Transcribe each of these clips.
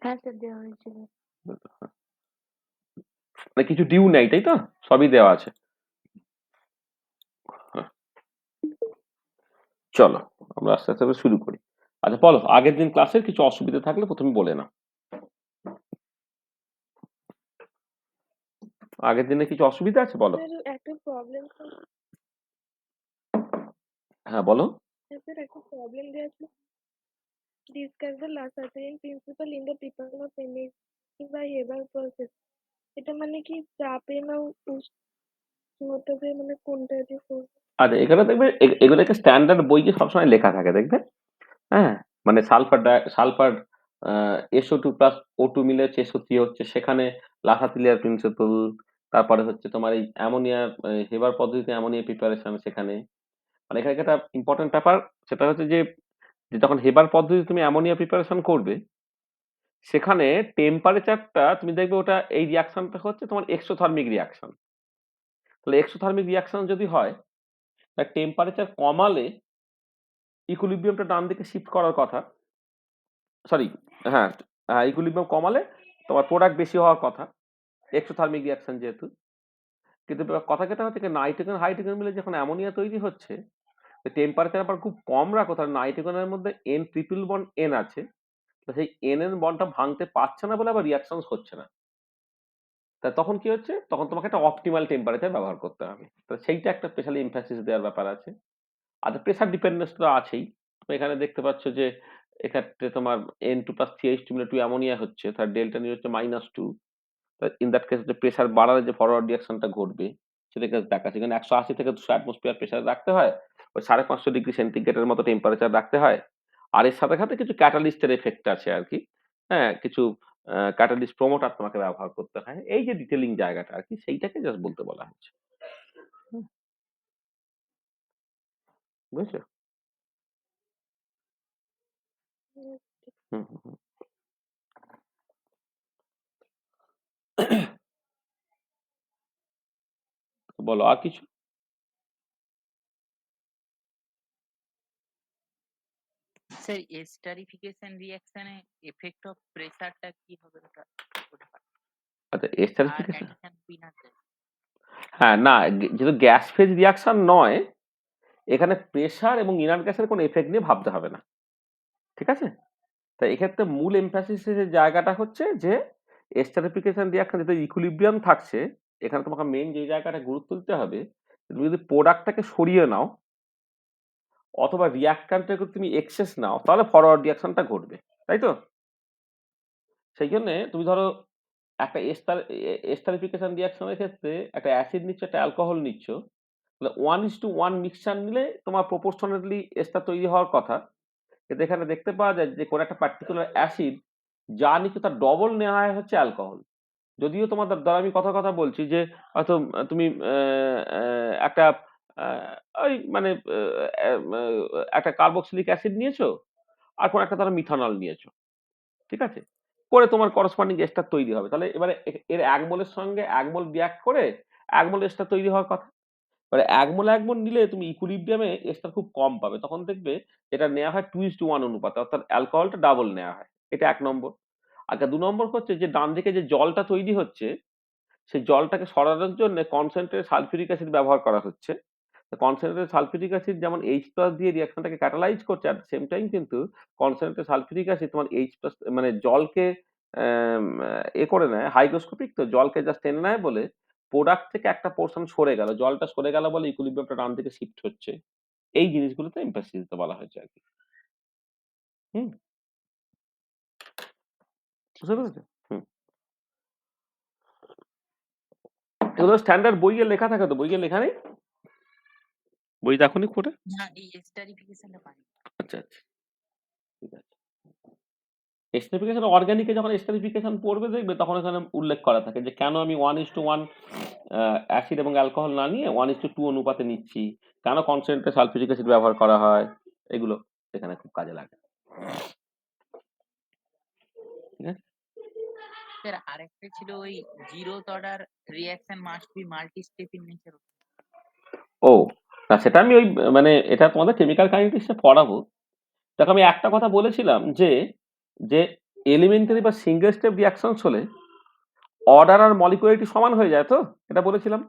হ্যাঁ স্যার, দেওয়া হয়েছিল। মানে কিছু ডিউ নেই, তাই তো? সবই দেওয়া আছে। হ্যাঁ, চলো আমরা আস্তে আস্তে করে শুরু করি। আচ্ছা বলো, আগের দিন ক্লাসের কিছু অসুবিধা থাকলে প্রথমে বলে না। আগের দিনে কিছু অসুবিধা আছে বলো। স্যার একটা প্রবলেম, হ্যাঁ বলো। স্যার একটা প্রবলেম দেওয়া আছে। Discuss the Le Chatelier principle in the preparation of MSC by Haber process. এটা মানে কি চাপে না উষ্ণতাতে, মানে কোনটা যে আচ্ছা এখানে দেখবে এগুলোকে স্ট্যান্ডার্ড বইয়ে সবসময় লেখা থাকে দেখবে। হ্যাঁ, মানে সালফার SO2+O2 মিলে হচ্ছে SO3 হচ্ছে, সেখানে লাসাতিলিয়ার প্রিন্সিপাল। তারপরে হচ্ছে তোমার এই অ্যামোনিয়া, হেবার পদ্ধতিতে অ্যামোনিয়া প্রিপারেশন সেখানে। মানে এখানে একটা ইম্পর্টেন্ট ব্যাপার, সেটা হচ্ছে যে যে যখন হেবার পদ্ধতিতে তুমি অ্যামোনিয়া প্রিপারেশন করবে, সেখানে টেম্পারেচারটা তুমি দেখবে ওটা এই রিয়াকশনটা হচ্ছে তোমার এক্সোথার্মিক রিয়াকশন। তাহলে এক্সোথার্মিক রিয়াকশন যদি হয়, তার টেম্পারেচার কমালে ইকুইলিব্রিয়ামটা ডান দিকে শিফট করার কথা। সরি, হ্যাঁ, হ্যাঁ ইকুইলিব্রিয়াম কমালে তোমার প্রোডাক্ট বেশি হওয়ার কথা, এক্সোথার্মিক রিয়াকশন যেহেতু। কিন্তু কথা যেটা হচ্ছে নাইট্রোজেন হাইড্রোজেন মিলে যখন অ্যামোনিয়া তৈরি হচ্ছে, টেম্পারেচার আবার খুব কম রাখো, তাহলে নাইট্রোজেনের মধ্যে N ট্রিপল বন্ড N আছে। তো সেই N এর বন্ডটা ভাঙতে পারছে না বলে আবার রিয়াকশন হচ্ছে না। তা তখন কি হচ্ছে, তখন তোমাকে একটা অপটিমাল টেম্পারেচার ব্যবহার করতে হবে। তো সেইটা একটা স্পেশালি এমফাসিস দেওয়ার ব্যাপার আছে। আর প্রেসার ডিপেন্ডেন্স তো আছেই। তুমি এখানে দেখতে পাচ্ছ যে এক্ষেত্রে তোমার N2+3H2 মিলে 2 অ্যামোনিয়া হচ্ছে, তার ডেল্টা নিয়ে হচ্ছে -2। ইন দ্যাট কেস যে প্রেসার বাড়ালে যে ফরওয়ার্ড রিঅ্যাকশনটা ঘটবে সেটাকে দেখাচ্ছে। এখানে 180 থেকে 200 অ্যাটমসফিয়ার প্রেসার রাখতে হয়। ওই 550 ডিগ্রি সেন্টিগ্রেডের মতো টেম্পারেচার রাখতে হয়। আর এর সাথে সাথে কিছু ক্যাটালিস্টের এফেক্ট আছে আরকি। হ্যাঁ, কিছু ক্যাটালিস্ট প্রমোটার তোমাকে ব্যবহার করতে হয়। এই যে ডিটেইলিং জায়গাটা আরকি, সেইটাকে জাস্ট বলতে বলা হচ্ছে। হুম, বুঝেছো? হুম, হুম, হুম। বলো আর কিছু? স্যার এস্টারিফিকেশন রিঅ্যাকশনে এফেক্ট অফ প্রেসারটা কি হবে ওটা বলতে পারেন? আচ্ছা আর এস্টারিফিকেশন, অ্যাডিশন পিনাট। হ্যাঁ না, যেহেতু গ্যাস ফেজ রিঅ্যাকশন নয়, এখানে প্রেসার এবং ইনার্ট গ্যাসের কোনো এফেক্ট নিয়ে ভাবতে হবে না। ঠিক আছে? তাই এক্ষেত্রে মূল এমফ্যাসিসের যে জায়গাটা হচ্ছে যে এস্টারিফিকেশন রিঅ্যাকশন যেহেতু ইকুইলিব্রিয়াম থাকছে, এখানে তোমাকে মেইন যে জায়গাটা গুরুত্ব দিতে হবে, তুমি যদি প্রোডাক্টটাকে সরিয়ে নাও অথবা রিঅ্যাক্ট্যান্টটাকে তুমি এক্সেস নাও, তাহলে ফরওয়ার্ড রিঅ্যাকশনটা ঘটবে। তাই তো? সেই জন্যে তুমি ধরো একটা এস্টারিফিকেশন রিঅ্যাকশনের ক্ষেত্রে একটা অ্যাসিড নিচ্ছ, একটা অ্যালকোহল নিচ্ছ। তাহলে 1:1 মিক্সচার নিলে তোমার প্রপোর্শনালি এস্টার তৈরি হওয়ার কথা। কিন্তু এখানে দেখতে পাওয়া যায় যে কোনো একটা পার্টিকুলার অ্যাসিড যা নিচ্ছে তার ডবল নেওয়া হয় হচ্ছে অ্যালকোহল। যদিও তোমার দ্বারা আমি কথা কথা বলছি যে হয়তো তুমি একটা ওই মানে একটা কার্বক্সিলিক অ্যাসিড নিয়েছো, আর কোনো একটা ধরো মিথানল নিয়েছো। ঠিক আছে? করে তোমার করসপন্ডিং এস্টার তৈরি হবে। তাহলে এবারে এর ১ মোলের সঙ্গে ১ মোল রিঅ্যাক্ট করে ১ মোল এস্টার তৈরি হওয়ার কথা। এবারে ১ মোল নিলে তুমি ইকুইলিব্রিয়ামে এস্টার খুব কম পাবে। তখন দেখবে এটা নেওয়া হয় 2:1 অনুপাতে, অর্থাৎ অ্যালকোহলটা ডাবল নেওয়া হয়। এটা ১ নম্বর। আচ্ছা ২ নম্বর হচ্ছে যে ডান দিকে যে জলটা তৈরি হচ্ছে, সেই জলটাকে সরানোর জন্য কনসেন্ট্রেটেড সালফিউরিক অ্যাসিড ব্যবহার করা হচ্ছে। কনসেন্ট্রেটেড সালফিউরিক অ্যাসিড যেমন H+ দিয়ে রিঅ্যাকশনটাকে ক্যাটালাইজ করছে, এট দ্য সেম টাইম কিন্তু কনসেন্ট্রেটেড সালফিউরিক অ্যাসিড তোমার H+ মানে জলকে করে নেয়, হাইগ্রোস্কোপিক তো জলকে জাস্ট টেনে নেয় বলে প্রোডাক্ট থেকে একটা পোরশন সরে গেল। জলটা সরে গেল বলে ইকুইলিব্রিয়ামটা ডান দিকে শিফট হচ্ছে। এই জিনিসগুলোতে এমফাসিস দিতে বলা হয়েছে আরকি। হুম? ঠিক বুঝতে আছে। পেরেছো? হুম। এগুলো স্ট্যান্ডার্ড বইয়ে লেখা থাকে তো, বইয়ে লেখা নেই? বই দেখোনি পড়ে? না, এই এস্টারিফিকেশনটা পারি। আচ্ছা, আচ্ছা। ঠিক আছে। এস্টারিফিকেশন অর্গানিকে যখন এস্টারিফিকেশন পড়বে দেখবে তখন এখানে উল্লেখ করা থাকে যে কেন আমি 1:1 অ্যাসিড এবং অ্যালকোহল না নিয়ে 1:2 অনুপাতে নিচ্ছি। কেন কনসেন্ট্রেটেড সালফিউরিক অ্যাসিড ব্যবহার করা হয়। এগুলো এখানে খুব কাজে লাগে। ঠিক আছে? স্যার আরেকটা ছিল ওই zeroth order reaction must be multi step in nature. ও না, সেটা আমি ওই মানে এটা তোমাদের কেমিক্যাল কাইনেটিক্সে পড়াবো। দেখো আমি একটা কথা বলেছিলাম যে যে এলিমেন্টারি বা সিঙ্গেল স্টেপ রিয়াকশন হলে অর্ডার আর মলিকুলারিটি সমান হয়ে যায়, তো এটা বলেছিলাম,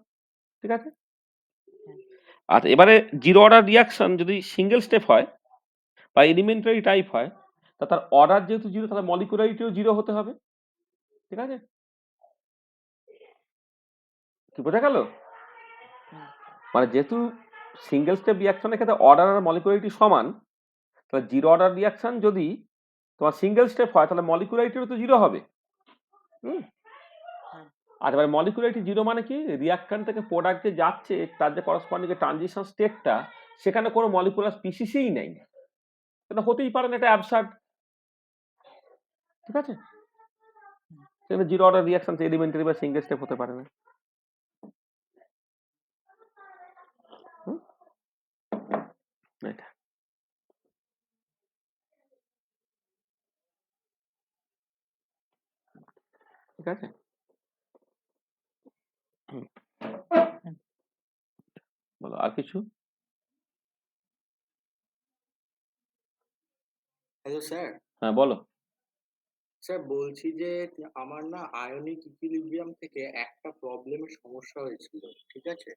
ঠিক আছে। আচ্ছা, এবারে জিরো অর্ডার রিয়াকশন যদি সিঙ্গেল স্টেপ হয় বা এলিমেন্টারি টাইপ হয়, তা তার অর্ডার যেহেতু জিরো, তাহলে মলিকুলারিটিও জিরো হতে হবে, ঠিক আছে। কি বোঝা গেল? মানে যেহেতু সিঙ্গেল স্টেপ রিয়াকশনের ক্ষেত্রে অর্ডার আর মলিকুলারিটি সমান, তাহলে জিরো অর্ডার রিয়াকশন যদি তোমার সিঙ্গেল স্টেপ হয়, তাহলে মলিকুলারিটিও তো জিরো হবে। আর এবার মলিকুলারিটি জিরো মানে কি, রিয়াকশন থেকে প্রোডাক্ট যে যাচ্ছে তার যে করসপন্ডিং ট্রানজিশন স্টেটটা, সেখানে কোনো মলিকুলার স্পিসিসই নেই, এটা হতেই পারে না, এটা অ্যাবসার্ড, ঠিক আছে। সেখানে জিরো অর্ডার রিয়াকশন এলিমেন্টারি বা সিঙ্গেল স্টেপ হতে পারে না। এটা ঠিক আছে। বলো আর কিছু। Hello sir. হ্যাঁ বলো। স্যার বলছি যে আমার না আয়নিক ইকুইলিব্রিয়াম থেকে একটা প্রবলেমের সমস্যা হয়েছিল, ঠিক আছে।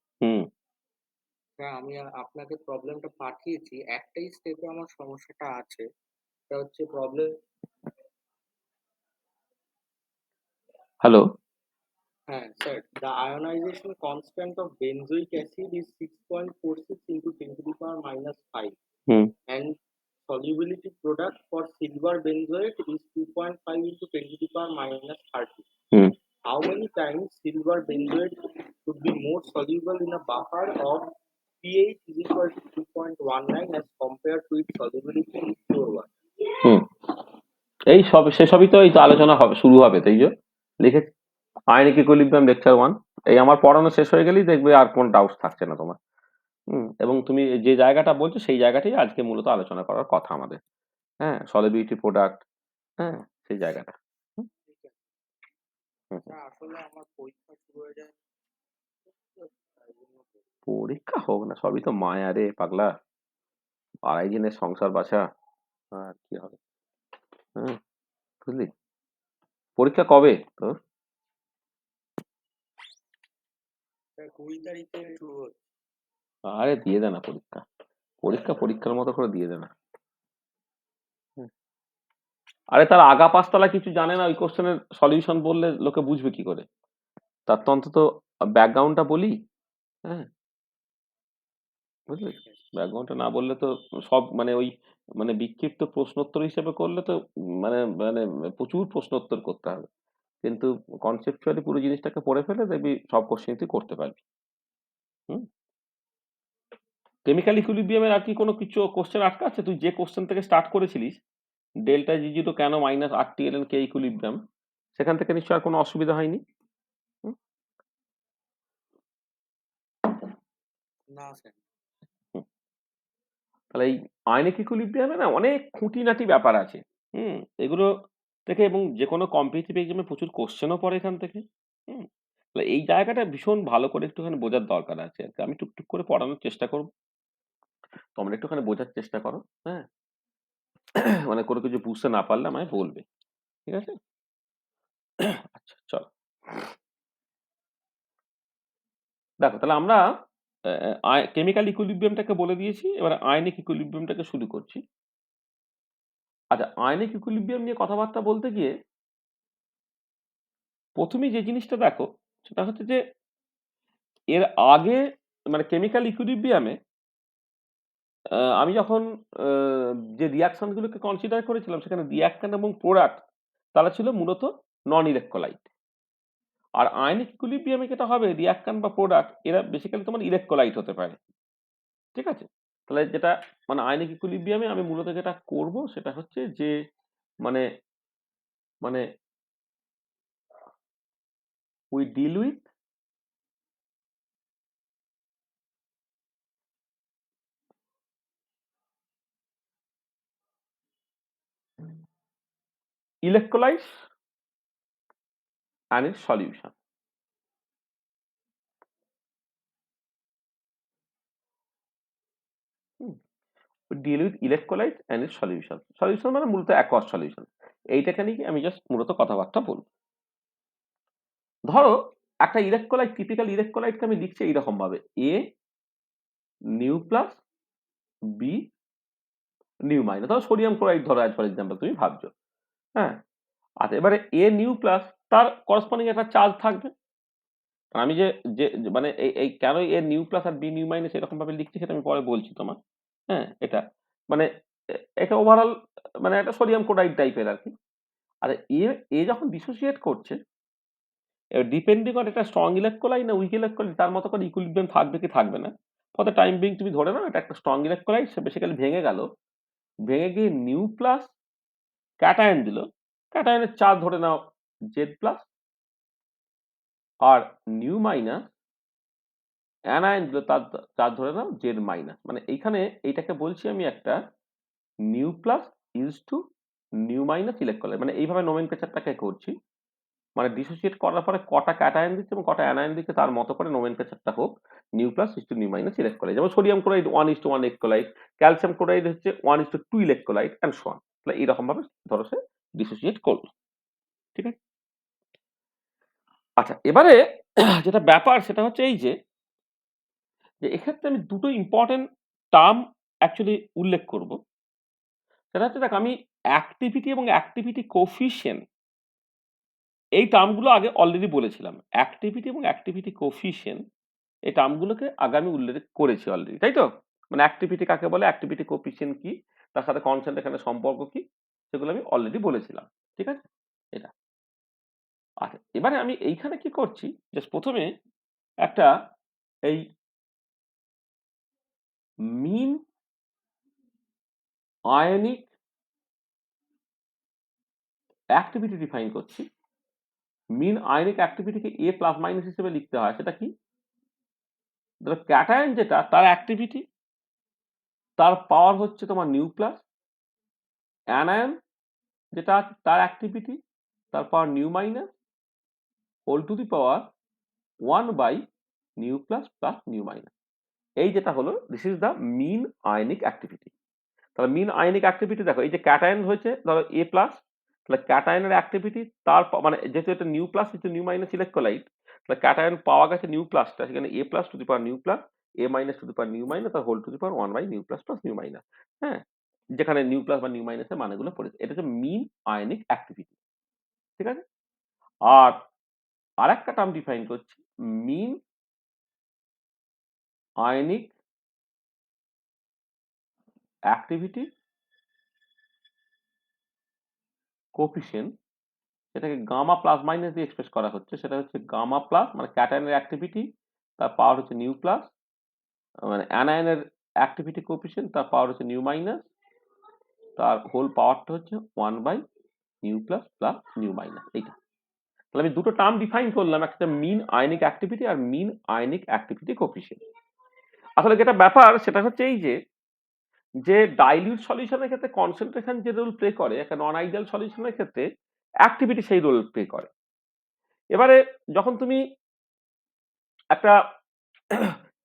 স্যার আমি আপনাকে প্রবলেমটা পাঠিয়েছি, একটাই স্টেপে আমার সমস্যাটা আছে, এটা হচ্ছে প্রবলেম। হ্যালো। হ্যাঁ sir, the ionization constant of benzoic acid is 6.46 into 10⁻⁵ and solubility product for silver benzoate is 2.5 into 10⁻30. How many times silver benzoate could be more soluble in a buffer of pH is equal to 2.19 as compared to its solubility in pure water? এই সব সেসবই তো এই তো আলোচনা হবে, শুরু হবে, তাই যে লিখেছি আয়নিক ইকুইলিব্রিয়াম লেকচার 1। এই আমার পড়ানো শেষ হয়ে গেলেই দেখবে আর কোনো ডাউট থাকছে না তোমার। এবং তুমি যে জায়গাটা বলছো সেই জায়গাটাই আজকে মূলত আলোচনা করার কথা আমাদের। হ্যাঁ, সলিবিলিটি প্রোডাক্ট, হ্যাঁ সেই জায়গাটা। আসলে আমার পরীক্ষা শুরু হয়ে যায়। পরীক্ষা হোক না, সবই তো মায়া রে পাগলা, 2.5 দিনের সংসার বাছা, আর কি হবে। বুঝলি, পরীক্ষা কবে তোর? 20 তারিখে শুরু হচ্ছে। আরে দিয়ে দে না পরীক্ষা, পরীক্ষার মতো করে দিয়ে দে না। আরে তার আগা পাঁচতলা কিছু জানে না, ওই কোশ্চেনের সলিউশন বললে লোকে বুঝবে কি করে? তার তো অন্তত ব্যাকগ্রাউন্ডটা বলি। হ্যাঁ বুঝলি, ব্যাকগ্রাউন্ডটা না বললে তো সব মানে ওই মানে বিক্ষিপ্ত প্রশ্নোত্তর হিসেবে করলে তো মানে মানে প্রচুর প্রশ্নোত্তর করতে হবে, কিন্তু কনসেপচুয়ালি পুরো জিনিসটাকে পড়ে ফেলে দেখবি সব কোশ্চেন তুই করতে পারবি। কেমিক্যাল ইকুইলিব্রিয়ামের আর কি কোনো কিছু কোশ্চেন আটকা আছে? তুই যে কোশ্চেন থেকে স্টার্ট করেছিলিস, ডেল্টা জি জিরো কেন মাইনাস আরটি এল কে ইকুইলিব্রিয়াম, সেখান থেকে নিশ্চয় আর কোনো অসুবিধা হয়নি? না স্যার। তাহলে এই আয়নিক ইকুইলিব্রিয়ামে না অনেক খুঁটিনাটি ব্যাপার আছে। এগুলো থেকে এবং যে কোনো কম্পিটিটিভ এক্সামে প্রচুর কোশ্চেনও পড়ে এখান থেকে। তাহলে এই জায়গাটা ভীষণ ভালো করে একটুখানি বোঝার দরকার আছে আর কি। আমি টুকটুক করে পড়ানোর চেষ্টা করব, তোমরা একটুখানি বোঝার চেষ্টা করো। হ্যাঁ মানে কোনো কিছু বুঝতে না পারলে আমায় বলবে, ঠিক আছে। আচ্ছা চলো দেখো, তাহলে আমরা কেমিক্যাল ইকুইলিব্রিয়ামটাকে বলে দিয়েছি, এবার আয়নিক ইকুইলিব্রিয়ামটাকে শুরু করছি। আচ্ছা, আয়নিক ইকুইলিব্রিয়াম নিয়ে কথাবার্তা বলতে গিয়ে প্রথমেই যে জিনিসটা দেখো সেটা হচ্ছে যে এর আগে মানে কেমিক্যাল ইকুইলিব্রিয়ামে আমি যখন যে রিয়াকশন গুলোকে কনসিডার করেছিলাম, সেখানে রিয়াকশন এবং প্রোডাক্ট তারা ছিল মূলত নন ইলেকট্রোলাইট। আর আয়নিক ইকুইলিব্রিয়ামে যেটা হবে, রিয়াকশন বা প্রোডাক্ট এরা বেসিক্যালি তোমার ইলেকট্রোলাইট হতে পারে, ঠিক আছে। তাহলে যেটা মানে আয়নিক ইকুইলিব্রিয়ামে আমি মূলত যেটা করব সেটা হচ্ছে যে মানে মানে we deal with electrolytes and its solution. We deal with electrolytes and its solution. Solution মানে মূলত aqueous solution. এইটাকে নিয়ে আমি জাস্ট মূলত কথাবার্তা বলবো। ধরো একটা ইলেকট্রোলাইট, টিপিক্যাল ইলেকট্রোলাইটকে আমি লিখছি এইরকম ভাবে, A nu plus B nu minus. ধরো সোডিয়াম ক্লোরাইড ধরো অ্যাজ ফর এক্সাম্পল তুমি ভাবছো, হ্যাঁ। আচ্ছা, এবারে এ নিউ প্লাস তার করসপন্ডিং একটা চার্জ থাকবে। আর আমি যে যে যে মানে এই কেন এ নিউ প্লাস আর বি নিউ মাইনাস এরকম ভাবে লিখছি সেটা আমি পরে বলছি তোমার, হ্যাঁ। এটা মানে এটা ওভারঅল মানে একটা সোডিয়াম ক্লোরাইড টাইপের আর কি। আর এ যখন ডিসোসিয়েট করছে, ডিপেন্ডিং অন এটা স্ট্রং ইলেকট্রোলাইট না উইক ইলেকট্রোলাইট তার মতো করে ইকুইলিব্রিয়াম থাকবে কি থাকবে না। ফর দ্য টাইম বিং তুমি ধরে নাও এটা একটা স্ট্রং ইলেকট্রোলাইট, সে বেসিক্যালি ভেঙে গেল, ভেঙে গিয়ে নিউ প্লাস ক্যাটায়ন দিল, ক্যাটায়নের চার্জ ধরে নাও জেড প্লাস, আর নিউ মাইনাস অ্যানায়ন দিল তার চার্জ ধরে নাও জেড মাইনাস। মানে এইখানে এইটাকে বলছি আমি একটা new plus is to nu minus electrolyte, মানে এইভাবে নোমেনক্লেচারটাকে করছি। মানে ডিসোসিয়েট করার পরে কটা ক্যাটায়ন দিচ্ছে এবং কটা অ্যানায়ন দিচ্ছে তার মতো করে নোমেনক্লেচারটা হোক nu plus is to nu minus electrolyte. যেমন sodium chloride 1:1 electrolyte, calcium chloride হচ্ছে 1:2 ইলেকট্রোলাইট অ্যান্ড সো অন। তাহলে এইরকম ভাবে ধরো সে ডিসোসিয়েট করলো, ঠিক আছে। আচ্ছা, এবারে যেটা ব্যাপার সেটা হচ্ছে এই যে এক্ষেত্রে আমি দুটো ইম্পর্টেন্ট টার্ম অ্যাকচুয়ালি উল্লেখ করব। সেটা হচ্ছে, দেখ, আমি অ্যাক্টিভিটি এবং অ্যাক্টিভিটি কোফিশিয়েন্ট এই টার্মগুলো আগে অলরেডি বলেছিলাম। অ্যাক্টিভিটি এবং অ্যাক্টিভিটি কোফিশিয়েন্ট এই টার্মগুলোকে আগে আমি উল্লেখ করেছি অলরেডি, তাই তো? মানে অ্যাক্টিভিটি কাকে বলে, অ্যাক্টিভিটি কোফিশিয়েন্ট কি, তার সাথে কনসেন্ট্রেশনের সম্পর্ক কি, সেগুলো আমি অলরেডি বলেছিলাম, ঠিক আছে। এটা আচ্ছা, এবারে আমি এইখানে কি করছি, জাস্ট প্রথমে একটা এই মিন আয়নিক অ্যাক্টিভিটি ডিফাইন করছি। মিন আয়নিক অ্যাক্টিভিটিকে এ প্লাস মাইনাস হিসেবে লিখতে হয়। সেটা কি, ধরো ক্যাটায়ন যেটা তার অ্যাক্টিভিটি, তার পাওয়ার হচ্ছে তোমার নিউ প্লাস, অ্যানায়ন যেটা আছে তার অ্যাক্টিভিটি, তার power nu minus, whole to the power 1 by nu plus plus nu minus. এই যেটা হলো this is the mean ionic activity. তাহলে মিন আয়নিক অ্যাক্টিভিটি দেখো, এই যে ক্যাটায়ন হয়েছে ধরো এ প্লাস, তাহলে ক্যাটায়নের অ্যাক্টিভিটি তার মানে যেহেতু এটা nu plus is nu minus electrolyte, তাহলে ক্যাটায়ন পাওয়া গেছে নিউ প্লাসটা, সেখানে a plus to the power nu plus, a minus to the power nu minus, আর whole to the power 1 by nu plus plus nu minus, হ্যাঁ। যেখানে new plus বা new মাইনাসের মানগুলো পড়েছে, এটা হচ্ছে মিন আয়নিক অ্যাক্টিভিটি, ঠিক আছে। আর আরেকটা টার্ম ডিফাইন করছি, মিন আয়নিক অ্যাক্টিভিটি কোফিশিয়েন্ট, এটাকে গামা প্লাস মাইনাস দিয়ে এক্সপ্রেস করা হচ্ছে। সেটা হচ্ছে গামা প্লাস মানে ক্যাটায়নের অ্যাক্টিভিটি, তার পাওয়ার হচ্ছে নিউ প্লাস, মানে অ্যানায়নের অ্যাক্টিভিটি কোফিশিয়েন্ট, তার পাওয়ার হচ্ছে নিউ মাইনাস, তার হোল পাওয়ারটা হচ্ছে 1 by nu plus plus nu minus. এইটা তাহলে আমি দুটো টার্ম ডিফাইন করলাম, একটা মিন আয়নিক অ্যাক্টিভিটি আর মিন আয়নিক অ্যাক্টিভিটি কোফিশিয়েন্ট। আসলে যেটা ব্যাপার সেটা হচ্ছে এই যে ডাইলিউট সলিউশনের ক্ষেত্রে কনসেন্ট্রেশন যে রোল প্লে করে, একটা নন আইডিয়াল সলিউশনের ক্ষেত্রে অ্যাক্টিভিটি সেই রোল প্লে করে। এবারে যখন তুমি একটা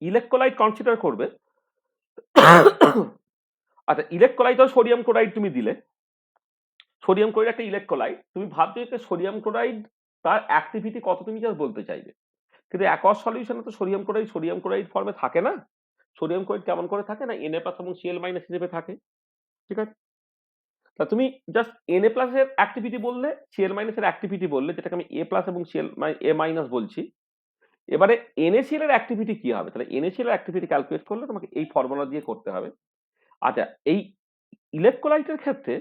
ইলেকট্রোলাইট কনসিডার করবে, আচ্ছা, ইলেকট্রোলাইট আর সোডিয়াম ক্লোরাইড তুমি দিলে, সোডিয়াম ক্লোরাইড একটা ইলেকট্রোলাইট, তুমি ভাবছো যে সোডিয়াম ক্লোরাইড তার অ্যাক্টিভিটি কত তুমি জাস্ট বলতে চাইবে, কিন্তু অ্যাকোয়াস সলিউশনে তো সোডিয়াম ক্লোরাইড ফর্মে থাকে না। সোডিয়াম ক্লোরাইড কেমন করে থাকে না, Na+ এবং Cl- হিসেবে থাকে, ঠিক আছে। তা তুমি জাস্ট Na+ এর অ্যাক্টিভিটি বললে, Cl- এর অ্যাক্টিভিটি বললে, যেটাকে আমি A+ এবং A- বলছি। এবারে NaCl এর অ্যাক্টিভিটি কি হবে, তাহলে NaCl এর অ্যাক্টিভিটি ক্যালকুলেট করলে তোমাকে এই ফর্মুলা দিয়ে করতে হবে। আচ্ছা, এই ইলেকট্রোলাইটের ক্ষেত্রে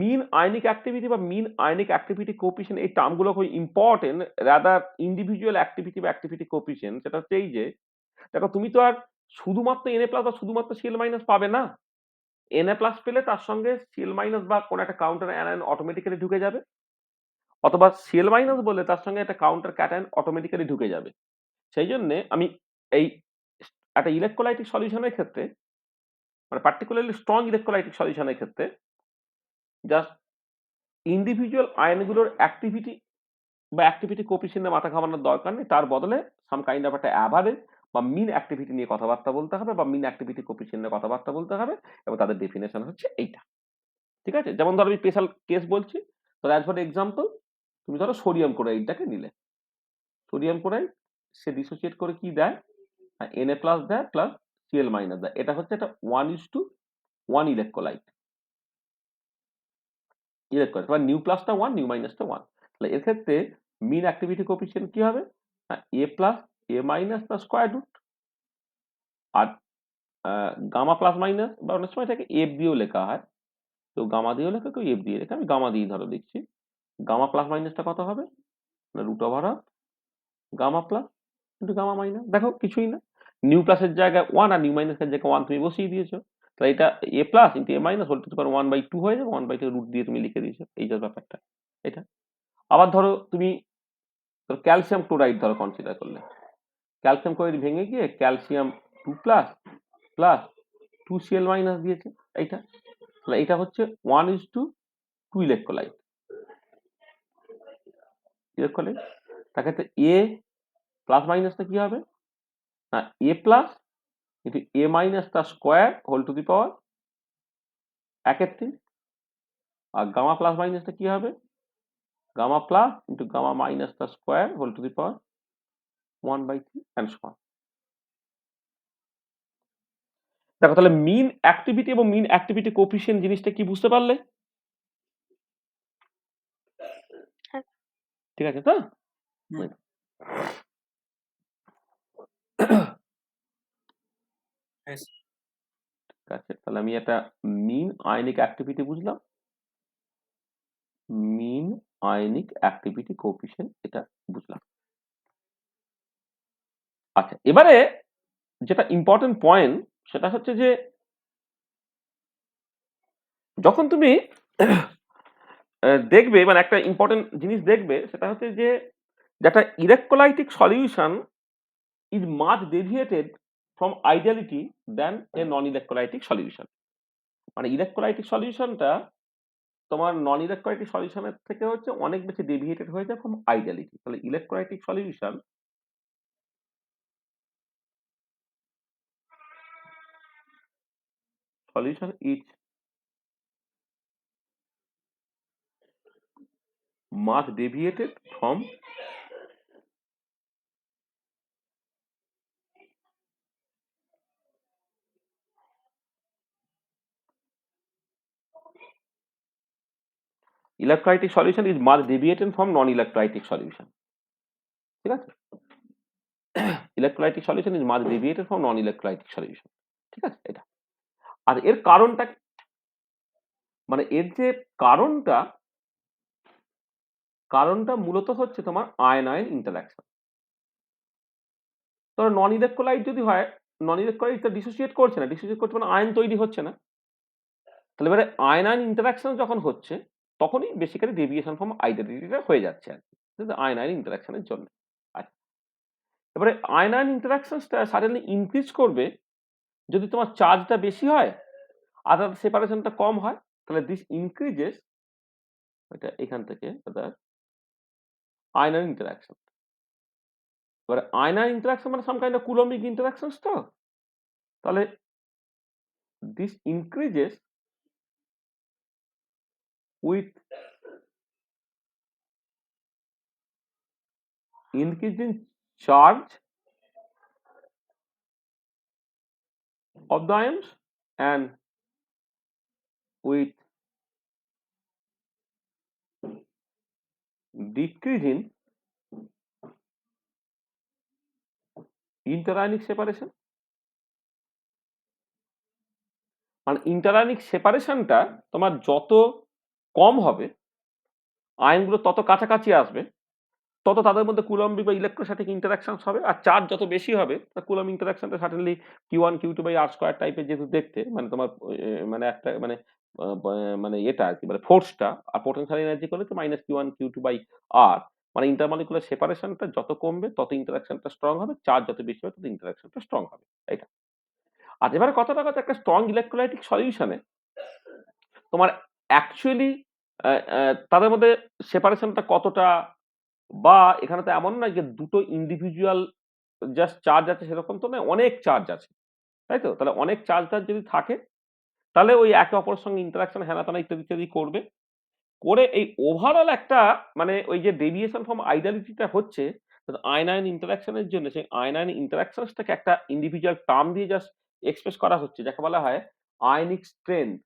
মিন আয়নিক অ্যাক্টিভিটি বা মিন আয়নিক অ্যাক্টিভিটি কোএফিসিয়েন্ট এই টার্মগুলো খুব ইম্পর্টেন্ট রাদার ইন্ডিভিজুয়াল অ্যাক্টিভিটি বা অ্যাক্টিভিটি কোএফিসিয়েন্ট। সেটা হচ্ছে এই যে, দেখো তুমি তো আর শুধুমাত্র Na+ বা শুধুমাত্র Cl- পাবে না। Na+ পেলে তার সঙ্গে Cl- বা কোন একটা কাউন্টার অ্যানায়ন অটোমেটিক্যালি ঢুকে যাবে, অথবা Cl- বললে তার সঙ্গে একটা কাউন্টার ক্যাটায়ন অটোমেটিক্যালি ঢুকে যাবে। সেই জন্য আমি এই একটা ইলেকট্রোলাইটিক সলিউশনের ক্ষেত্রে, মানে পার্টিকুলারলি স্ট্রং ইলেকট্রোলাইটিক সলিউশনের ক্ষেত্রে জাস্ট ইন্ডিভিজুয়াল আয়নগুলোর অ্যাক্টিভিটি বা অ্যাক্টিভিটি কোএফিসিয়েন্টে মাথা ঘামানোর দরকার নেই। তার বদলে সাম কাইন্ড অফ একটা অ্যাভারেজ বা মিন অ্যাক্টিভিটি নিয়ে কথাবার্তা বলতে হবে, বা মিন অ্যাক্টিভিটি কোএফিসিয়েন্ট নিয়ে কথাবার্তা বলতে হবে, এবং তাদের ডেফিনেশন হচ্ছে এইটা। ঠিক আছে? যেমন ধরো আমি স্পেশাল কেস বলছি, তো অ্যাজ ফর এক্সাম্পল তুমি ধরো সোডিয়াম ক্লোরাইডটাকে নিলে, সোডিয়াম ক্লোরাইড সে ডিসোসিয়েট করে কি দেয়, Na প্লাস দেয় প্লাস Cl মাইনাস দেয়। এটা হচ্ছে একটা 1:1 ইলেকট্রোলাইট, বা নিউ প্লাসটা 1 নিউ মাইনাসটা 1। তাহলে এর ক্ষেত্রে মিন অ্যাক্টিভিটি কোএফিসিয়েন্ট কি হবে, A প্লাস A মাইনাস তার স্কয়ার রুট, আর গামা প্লাস মাইনাস বা অনেক সময় এটাকে এফ দিয়েও লেখা হয়, কেউ গামা দিয়েও লেখা, কেউ এফ দিয়ে লেখা, আমি গামা দিয়ে ধরো লিখছি। গামা প্লাস মাইনাসটা কত হবে, root over of gamma plus into gamma minus. দেখো কিছুই না, নিউ প্লাসের জায়গায় 1 আর নিউ মাইনাসের জায়গায় 1 তুমি বসিয়ে দিয়েছো, তাহলে এটা a plus into a minus whole to the power 1/2 হয়ে যাবে, 1/2 রুট দিয়ে তুমি লিখে দিয়েছো, এই যে ব্যাপারটা এটা। আবার ধরো তুমি ক্যালসিয়াম ক্লোরাইড ধরো কনসিডার করলে, ক্যালসিয়াম ক্লোরাইড ভেঙে গিয়ে calcium 2 plus plus 2Cl minus দিয়েছে এইটা, তাহলে এটা হচ্ছে 1:2 ইলেকট্রোলাইট। ইলেকট্রোলাইট তার ক্ষেত্রে এ প্লাস মাইনাসটা কি হবে, না a plus into a minus তার square whole to the power 1/3, আর গামা প্লাস মাইনাসটা কি হবে, gamma plus into gamma minus তার square whole to the power 1/3 and so on. দেখো তাহলে মিন অ্যাক্টিভিটি এবং মিন অ্যাক্টিভিটি কোএফিসিয়েন্ট জিনিসটা কি বুঝতে পারলে? হ্যাঁ। ঠিক আছে তো? হুম। ঠিক আছে, তাহলে আমি একটা মিন আয়নিক অ্যাক্টিভিটি বুঝলাম, মিন আয়নিক অ্যাক্টিভিটি কোএফিসিয়েন্ট এটা বুঝলাম। আচ্ছা, এবারে যেটা ইম্পর্টেন্ট পয়েন্ট সেটা হচ্ছে যে যখন তুমি দেখবে, মানে একটা ইম্পর্টেন্ট জিনিস দেখবে, সেটা হচ্ছে যে একটা electrolytic solution is much deviated from ideality than a non electrolytic solution. মানে ইলেকট্রোলাইটিক সলিউশনটা তোমার নন ইলেকট্রোলাইটিক সলিউশনের থেকে হচ্ছে অনেক বেশি ডেভিয়েটেড হয়ে যায় ফ্রম আইডিয়ালিটি। তাহলে electrolytic solution is much deviated from electrolytic solution is much deviated from non-electrolytic solution। ঠিক আছে, electrolytic solution is much deviated from non electrolytic solution. ঠিক আছে, এটা। আর এর কারণটা, মানে এর যে কারণটা মূলত হচ্ছে তোমার আয়ন আয়ন ইন্টারঅ্যাকশন। ধরো নন ইলেকট্রোলাইট যদি হয়, নন ইলেকট্রোলাইট তো ডিসোসিয়েট করছে না, ডিসোসিয়েট করছে মানে আয়ন তৈরি হচ্ছে না। তাহলে এবারে আয়ন আয়ন ইন্টারঅ্যাকশন যখন হচ্ছে তখনই বেসিক্যালি ডেভিয়েশন ফ্রম আইডেন্টিটিটা হয়ে যাচ্ছে আর কি, আয়ন আয়ন ইন্টারঅ্যাকশনের জন্য। আচ্ছা, এবারে আয়ন আয়ন ইন্টারঅ্যাকশনটা সাডেনলি ইনক্রিজ করবে যদি তোমার চার্জটা বেশি হয় আর তার সেপারেশনটা কম হয়, তাহলে দিস ইনক্রিজেস, এটা এখান থেকে আয়ন আয়ন ইন্টারঅ্যাকশন। এবারে আয়ন আয়ন ইন্টারঅ্যাকশন মানে সাম কাইন্ড অফ কুলম্বিক ইন্টারঅ্যাকশনস, তো তাহলে this increases with increase in charge of the ions and with decrease in interionic separation। মানে ইন্টারআয়নিক সেপারেশনটা তোমার যত কম হবে, আয়নগুলো তত কাছাকাছি আসবে, তত তাদের মধ্যে কুলম্বিক বা ইলেকট্রোস্ট্যাটিক ইন্টারঅ্যাকশনস হবে। আর চার্জ যত বেশি হবে, কুলম্ব ইন্টারঅ্যাকশনটা certainly Q1 Q2 by R square টাইপের যেহেতু দেখতে, মানে তোমার মানে একটা মানে এটা আর কি, মানে ফোর্সটা আর পোটেনশিয়াল এনার্জি করলে তো -Q1 Q2 বাই R, মানে ইন্টারমলিকুলার সেপারেশনটা যত কমবে তত ইন্টারঅ্যাকশনটা স্ট্রং হবে, চার্জ যত বেশি হবে তত ইন্টারঅ্যাকশনটা স্ট্রং হবে, এটা। আর এবারে কথাটা কথা, একটা স্ট্রং ইলেকট্রোলাইটিক সলিউশনে তোমার অ্যাকচুয়ালি তাদের মধ্যে সেপারেশনটা কতটা, বা এখানে তো এমন নয় যে দুটো ইন্ডিভিজুয়াল জাস্ট চার্জ আছে সেরকম তো নয়, অনেক চার্জ আছে, তাই তো? তাহলে অনেক চার্জ যদি থাকে তাহলে ওই একে অপরের সঙ্গে ইন্টারাকশন হেনা ইত্যাদি ইত্যাদি করবে, করে এই ওভারঅল একটা মানে ওই যে ডেভিয়েশন ফ্রম আইডিয়ালিটিটা হচ্ছে আয়ন আয়ন ইন্টারাকশনের জন্য, সেই আয়ন আয়ন ইন্টারাকশনটাকে একটা ইন্ডিভিজুয়াল টার্ম দিয়ে জাস্ট এক্সপ্রেস করা হচ্ছে, যাকে বলা হয় আয়নিক স্ট্রেংথ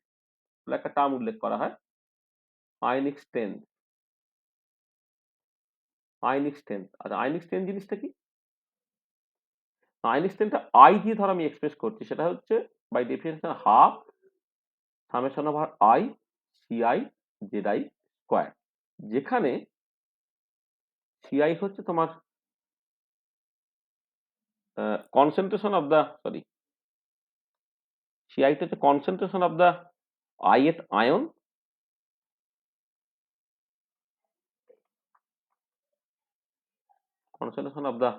বলে একটা টার্ম উল্লেখ করা হয়। Ionic strength, ionic strength. আচ্ছা, আয়নিক স্ট্রেংথ জিনিসটা কি? আয়নিক স্ট্রেংথটা আই দিয়ে ধর আমি এক্সপ্রেস করছি, সেটা হচ্ছে by definition half summation over I C I Z I square, যেখানে সিআই হচ্ছে তোমার concentration of the CI টা হচ্ছে concentration of the ith ion, concentration of the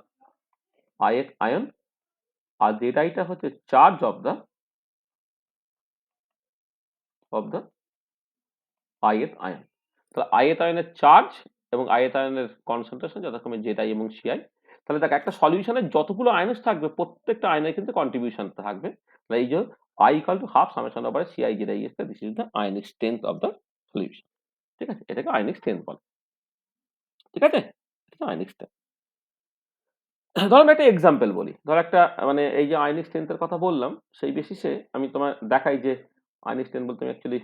ith ion, R Zi টা হচ্ছে charge of the ith ion। তাহলে ith ion এর charge এবং ith ion এর কনসেন্ট্রেশন যথাক্রমে Zi এবং Ci। তাহলে দেখ, একটা সলিউশনের যতগুলো আয়নস থাকবে প্রত্যেকটা আয়নের কিন্তু কন্ট্রিবিউশন থাকবে। এই যে I equal to half summation over Ci Zi is this is the ionic strength of the solution। ঠিক আছে, এটাকে আয়নিক স্ট্রেংথ বলে। ঠিক আছে, এটা আয়নিক স্ট্রেংথ। ধর আমি একটা এক্সাম্পল বলি, ধর একটা মানে এই যে আয়নিক স্ট্রেংথের কথা বললাম, সেই বেসিসে আমি তোমার দেখাই যে আয়নিক স্ট্রেংথ বলতে আমি অ্যাকচুয়ালি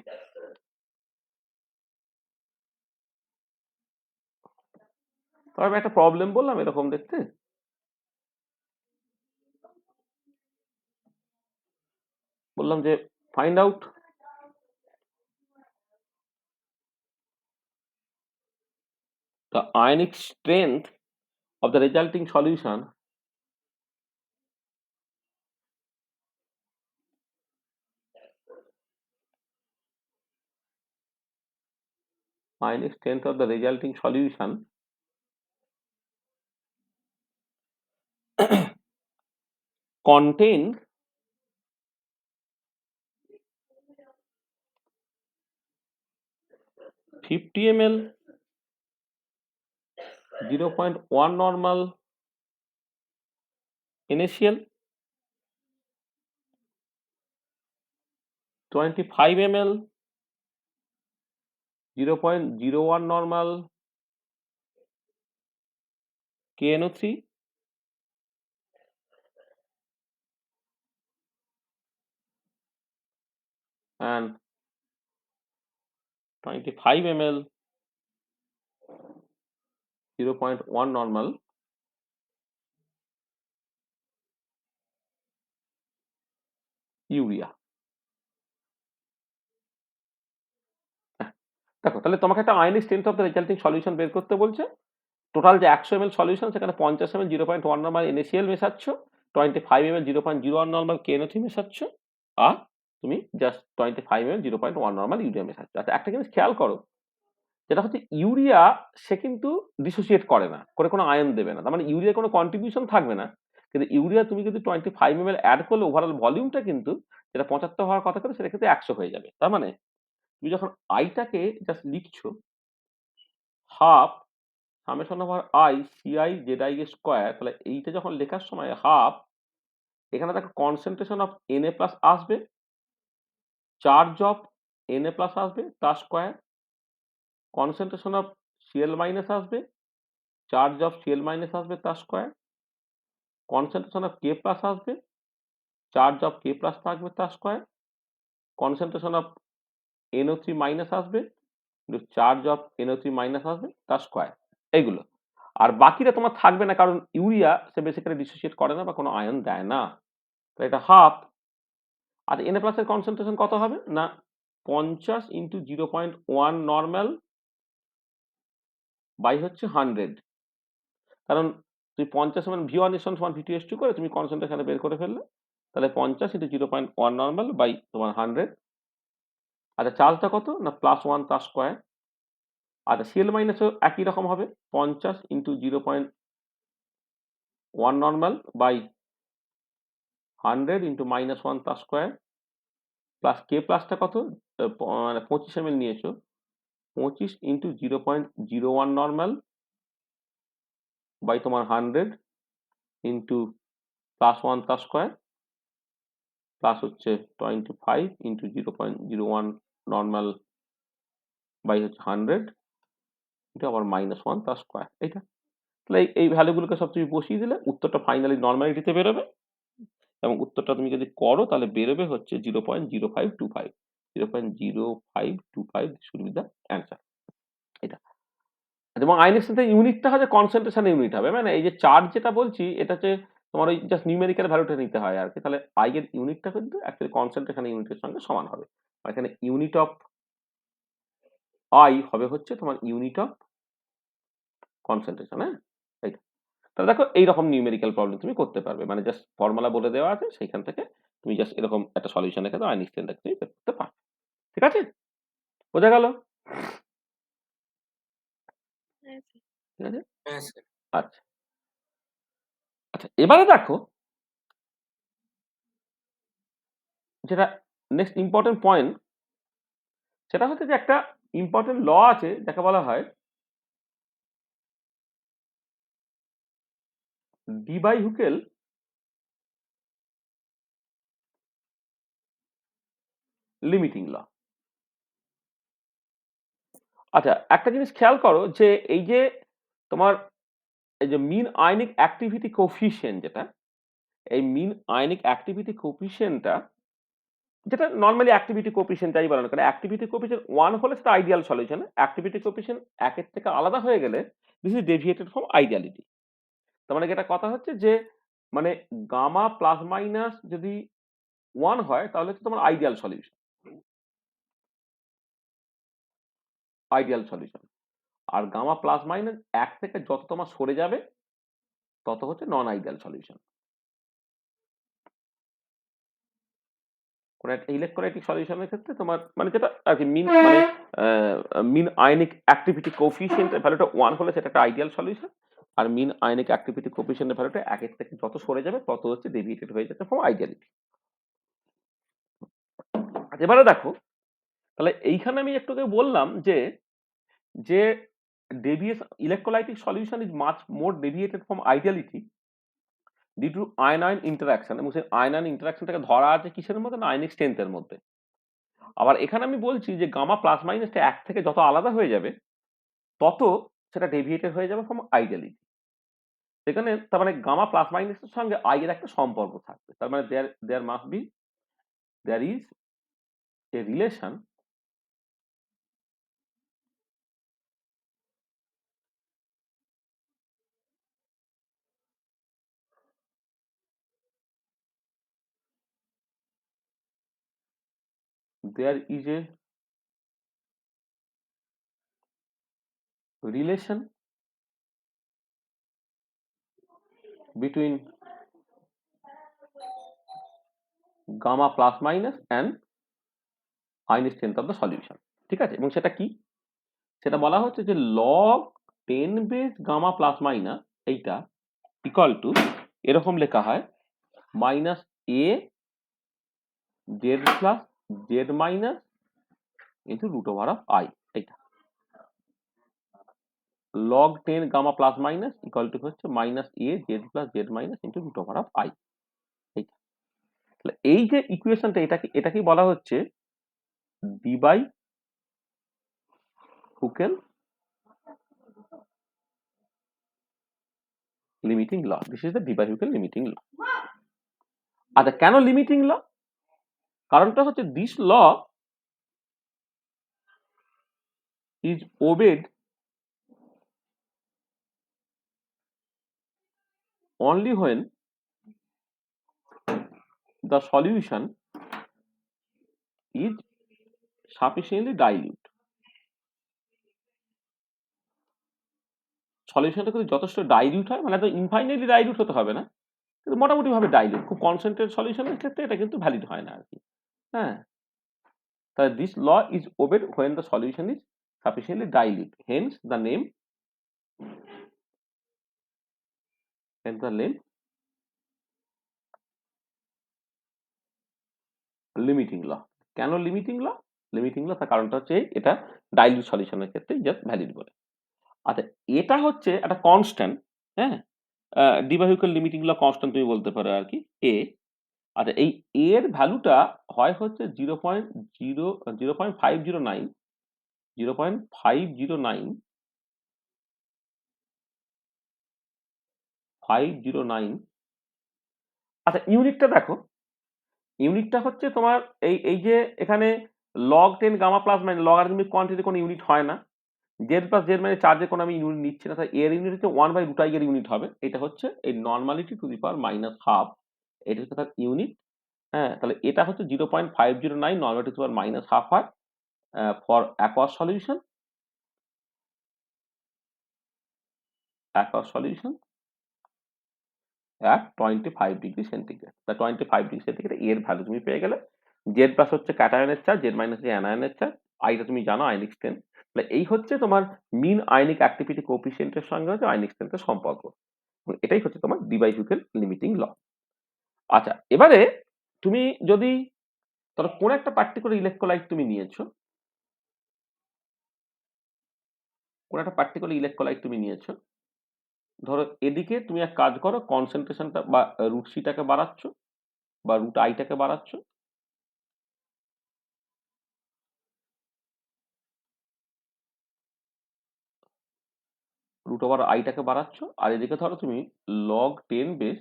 ধর আমি একটা প্রবলেম বললাম এরকম দেখতে, বললাম যে find out the ionic strength of the resulting solution ionic strength of the resulting solution contain 50 ml 0.1 normal NaCl, 25 ml 0.01 normal KNO3, and 25 ml 0.1 normal urea. দেখো, তাহলে তোমাকে একটা ionic strength of the resulting solution বের করতে বলছে। Total যে 100 ml solution, সেখানে 50 ml 0.1 normal NaCl মেশাচ্ছ, 25 ml 0.01 normal KNO3 মেশাচ্ছ, আর তুমি জাস্ট 25 ml 0.1 নরমাল ইউরিয়া মেশাচ্ছ। আচ্ছা, একটা জিনিস খেয়াল করো, যেটা হচ্ছে ইউরিয়া সে কিন্তু ডিসোসিয়েট করে না, করে কোনো আয়ন দেবে না, তার মানে ইউরিয়ার কোনো কন্ট্রিবিউশন থাকবে না। কিন্তু ইউরিয়া তুমি যদি 25 ml অ্যাড করলে ওভারঅল ভলিউমটা কিন্তু যেটা 75 হওয়ার কথা করে সেটা কিন্তু 100 হয়ে যাবে। তার মানে তুমি যখন আইটাকে জাস্ট লিখছো half summation over I C I Z I square, তাহলে এইটা যখন লেখার সময় হাফ, এখানে দেখো কনসেন্ট্রেশন অফ Na প্লাস আসবে, চার্জ অফ Na প্লাস আসবে তার square, concentration of Cl minus আসবে, চার্জ অফ Cl মাইনাস আসবে তার square, concentration of K plus আসবে, চার্জ অফ K প্লাস থাকবে তার square, concentration of NO3 minus আসবে, চার্জ অফ NO3 মাইনাস আসবে তার স্কোয়ার। এইগুলো আর বাকিটা তোমার থাকবে না, কারণ ইউরিয়া সে বেসিক্যালি ডিসোসিয়েট করে না বা কোনো আয়ন দেয় না। তো এটা হাফ। আর Na প্লাস এর কনসেন্ট্রেশন কত হবে না 50 ইন্টু 0.1 নর্মাল বাই হচ্ছে 100, কারণ তুই 50 মানে V1 সমান V2S2 করে তুমি কনসেন্ট্রেশন বের করে ফেললে, তাহলে 50 ইন্টু 0.1 নর্মাল বাই তোমার 100। আচ্ছা, চার্জটা কত না +1 তার স্কোয়ার। আচ্ছা, Cl মাইনাসও একই রকম হবে, 50 ইন্টু 0.1 নর্মাল বাই 100 ইন্টু -1 তার স্কোয়ার, প্লাস K প্লাসটা কত মানে 25 ml নিয়েছো, 25 ইন্টু 0.01 নর্মাল বাই তোমার 100 ইন্টু +1 তার স্কোয়ার, প্লাস হচ্ছে 25 ইন্টু 0.01 নর্মাল বাই হচ্ছে 100 এটা আবার -1 তার স্কোয়ার। এইটা তাহলে এই ভ্যালুগুলোকে সব তুমি বসিয়ে দিলে উত্তরটা ফাইনালি নর্মালিটিতে বেরোবে এবং উত্তরটা তুমি যদি করো তাহলে বেরোবে হচ্ছে 0.0525 0.0525 শুড বি দ্য অ্যান্সার। এটা এবং আইনস্টাইন ইউনিটটা হচ্ছে কনসেন্ট্রেশন ইউনিট হবে, মানে এই যে চার্জ যেটা বলছি এটা হচ্ছে তোমার ওই জাস্ট নিউমেরিক্যাল ভ্যালুটা নিতে হয় আর কি। তাহলে আই এর ইউনিটটা কিন্তু অ্যাকচুয়ালি কনসেন্ট্রেশন ইউনিটের সঙ্গে সমান হবে। আর এখানে ইউনিট অফ আই হবে হচ্ছে তোমার ইউনিট অফ কনসেন্ট্রেশন। হ্যাঁ, এইটা তাহলে দেখো এইরকম নিউমেরিক্যাল প্রবলেম তুমি করতে পারবে, মানে জাস্ট ফর্মুলা বলে দেওয়া আছে সেইখান থেকে তুমি জাস্ট এরকম একটা সলিউশন রেখে দাও, আইনস্টাইনটা তুমি বের করতে পারবে। ঠিক আছে, বোঝা গেল? হ্যাঁ স্যার। ঠিক আছে, হ্যাঁ স্যার। আচ্ছা আচ্ছা এবারে দেখো যেটা নেক্সট ইম্পর্টেন্ট পয়েন্ট, সেটা হচ্ছে যে একটা ইম্পর্টেন্ট ল আছে যাকে বলা হয় D by Huckel limiting law. আচ্ছা একটা জিনিস খেয়াল করো যে এই যে তোমার এই যে মিন আয়নিক অ্যাক্টিভিটি কোফিশিয়েন্ট, যেটা এই মিন আয়নিক অ্যাক্টিভিটি কোফিশিয়েন্টটা যেটা নর্মালি অ্যাক্টিভিটি কোফিশিয়েন্ট যাই বলো না কারণ অ্যাক্টিভিটি কোফিশিয়েন্ট 1 হলে সেটা আইডিয়াল সলিউশন, অ্যাক্টিভিটি কোফিশিয়েন্ট 1 এর থেকে আলাদা হয়ে গেলে দিস ইজ ডেভিয়েটেড ফ্রম আইডিয়ালিটি। তার মানে এটা কথা হচ্ছে যে মানে গামা প্লাস মাইনাস যদি 1 হয় তাহলে হচ্ছে তোমার আইডিয়াল সলিউশন, আইডিয়াল সলিউশন। আর গামা প্লাস মাইনাস 1 থেকে যত তোমার সরে যাবে তত হচ্ছে নন আইডিয়াল সলিউশন। কোন একটা ইলেকট্রোলাইটিক সলিউশনের ক্ষেত্রে তোমার মানে যেটা আর কি মিন মানে মিন আয়নিক অ্যাক্টিভিটি কোফিশিয়েন্টের ভ্যালুটা 1 হলে সেটা একটা আইডিয়াল সলিউশন, আর মিন আয়নিক অ্যাক্টিভিটি কোফিশিয়েন্টের ভ্যালুটা 1 এর থেকে যত সরে যাবে তত হচ্ছে ডেভিয়েটেড হয়ে যাচ্ছে ফ্রম আইডিয়ালিটি। এবারে দেখো তাহলে এইখানে আমি একটু আগে বললাম যে যে deviation electrolytic solution is much more deviated from ideality due to ion interaction, এবং সেই আয়ন ইন্টারাকশনটাকে ধরা আছে কিসের মধ্যে না আয়নিক স্ট্রেংথের মধ্যে। আবার এখানে আমি বলছি যে গামা প্লাস মাইনাসটা 1 থেকে যত আলাদা হয়ে যাবে তত সেটা ডেভিয়েটেড হয়ে যাবে ফ্রম আইডিয়ালিটি। সেখানে তার মানে গামা প্লাস মাইনাসের সঙ্গে আই এর একটা সম্পর্ক থাকবে, তার মানে there must be there is a relation there is a relation between gamma plus minus and ion strength of the solution। ঠিক আছে, এবং সেটা কি, সেটা বলা হচ্ছে যে log 10 base gamma plus minus এইটা ইকুয়াল টু এরকম লেখা হয় minus A Z plus Z minus into root over of I. এইটা log 10 gamma plus minus equal to হচ্ছে minus A Z plus Z minus into root over of I. এইটা তাহলে এই যে ইকুয়েশনটা এটাকে বলা হচ্ছে Debye Huckel limiting law. This is the Debye Huckel limiting law. আচ্ছা কেন লিমিটিং ল? কারণটা হচ্ছে this law is obeyed only when the solution is sufficiently dilute। সলিউশনটা কিন্তু যথেষ্ট ডাইলিউট হয়, মানে ইনফাইনাইটলি ডাইলিউট হতে হবে না, কিন্তু মোটামুটি ভাবে ডাইলিউট, খুব কনসেন্ট্রেট সলিউশনের ক্ষেত্রে এটা কিন্তু ভ্যালিড হয় না আর কি। হ্যাঁ, তাহলে this law is obeyed when the solution is sufficiently dilute, hence the name limiting law. কেন লিমিটিং ল? লিমিটিং ল তার কারণটা হচ্ছে এটা ডাইলিউট সলিউশনের ক্ষেত্রে জাস্ট ভ্যালিড বলে। আচ্ছা এটা হচ্ছে একটা কনস্ট্যান্ট, হ্যাঁ, Debye Huckel limiting law constant তুমি বলতে পারো আর কি এ, আচ্ছা, এই a এর ভ্যালুটা হয় হচ্ছে 0.509 আচ্ছা, ইউনিটটা দেখো। ইউনিটটা হচ্ছে তোমার এই যে এখানে log 10 gamma plus minus logarithmic quantity কোনো ইউনিট হয় না। জেড প্লাস জেড মানে চার্জের কোনো আমি ইউনিট নিচ্ছি না, তাই এর ইউনিট হচ্ছে 1/√i এর ইউনিট হবে। এটা হচ্ছে এই normality to the power minus half, এটা হচ্ছে তার ইউনিট। হ্যাঁ, তাহলে এটা হচ্ছে 0.509 normality to the power minus half হয় for aqueous solution at 25 degree centigrade. তা 25 ডিগ্রি সেন্টিগ্রেড এর ভ্যালু তুমি পেয়ে গেলে। জেড প্লাস হচ্ছে ক্যাটায়নের চার্জ, জেড মাইনাস হচ্ছে অ্যানায়নের চার্জ, আইটা তুমি জানো আয়নিক স্ট্রেন্থ। তাহলে এই হচ্ছে তোমার মিন আয়নিক অ্যাক্টিভিটি কোএফিসিয়েন্টের সঙ্গে হচ্ছে আয়নিক স্ট্রেন্থের সম্পর্ক। এটাই হচ্ছে তোমার ডি/হিউকেল লিমিটিং ল। আচ্ছা, এবারে তুমি যদি ধরো কোন একটা পার্টিকুলার ইলেকট্রোলাইট তুমি নিয়েছো, ধরো এদিকে তুমি এক কাজ করো, কনসেন্ট্রেশনটা বা রুট সিটাকে বাড়াচ্ছ বা রুট আইটাকে বাড়াচ্ছ, রুট ওভার আইটাকে বাড়াচ্ছ, আর এদিকে ধরো তুমি log 10 base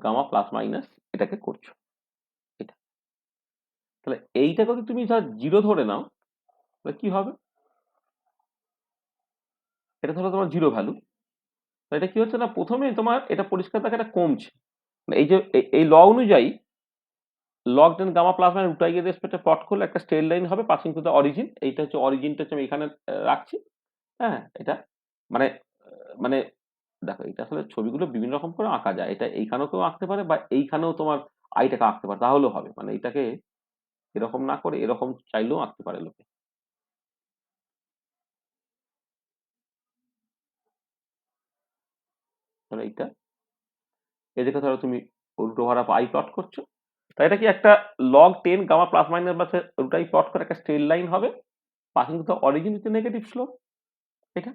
gamma plus minus এটাকে করছো। এটা তাহলে এইটাকে যদি তুমি ধর 0 ধরে নাও, তাহলে কি হবে? এটা ধরো তোমার 0 ভ্যালু। এটা কি হচ্ছে না, প্রথমে তোমার এটা পরিষ্কার থাকে, এটা কমছে। এই যে এই ল অনুযায়ী log 10 gamma plus minus root I এর রেসপেক্টে প্লট করলে একটা স্ট্রেট লাইন হবে পাসিং টু দ্য অরিজিন। এইটা হচ্ছে অরিজিনটা হচ্ছে আমি এখানে রাখছি। হ্যাঁ, এটা মানে মানে দেখো, এটা আসলে ছবিগুলো বিভিন্ন রকম করে আঁকা যায়। এটা এইখানেও কেউ আঁকতে পারে বা এইখানেও তোমার আইটাকে আঁকতে পারে, তাহলেও হবে। মানে এটাকে এরকম না করে এরকম চাইলেও আঁকতে পারে লোকে। তাহলে এইটা এদিকে ধরো তুমি root over of I plot করছো, তাই এটা কি একটা log 10 গামা প্লাস মাইনাস বা রুট আই প্লট করে একটা স্ট্রেট লাইন হবে passing to the origin with negative slope. এটা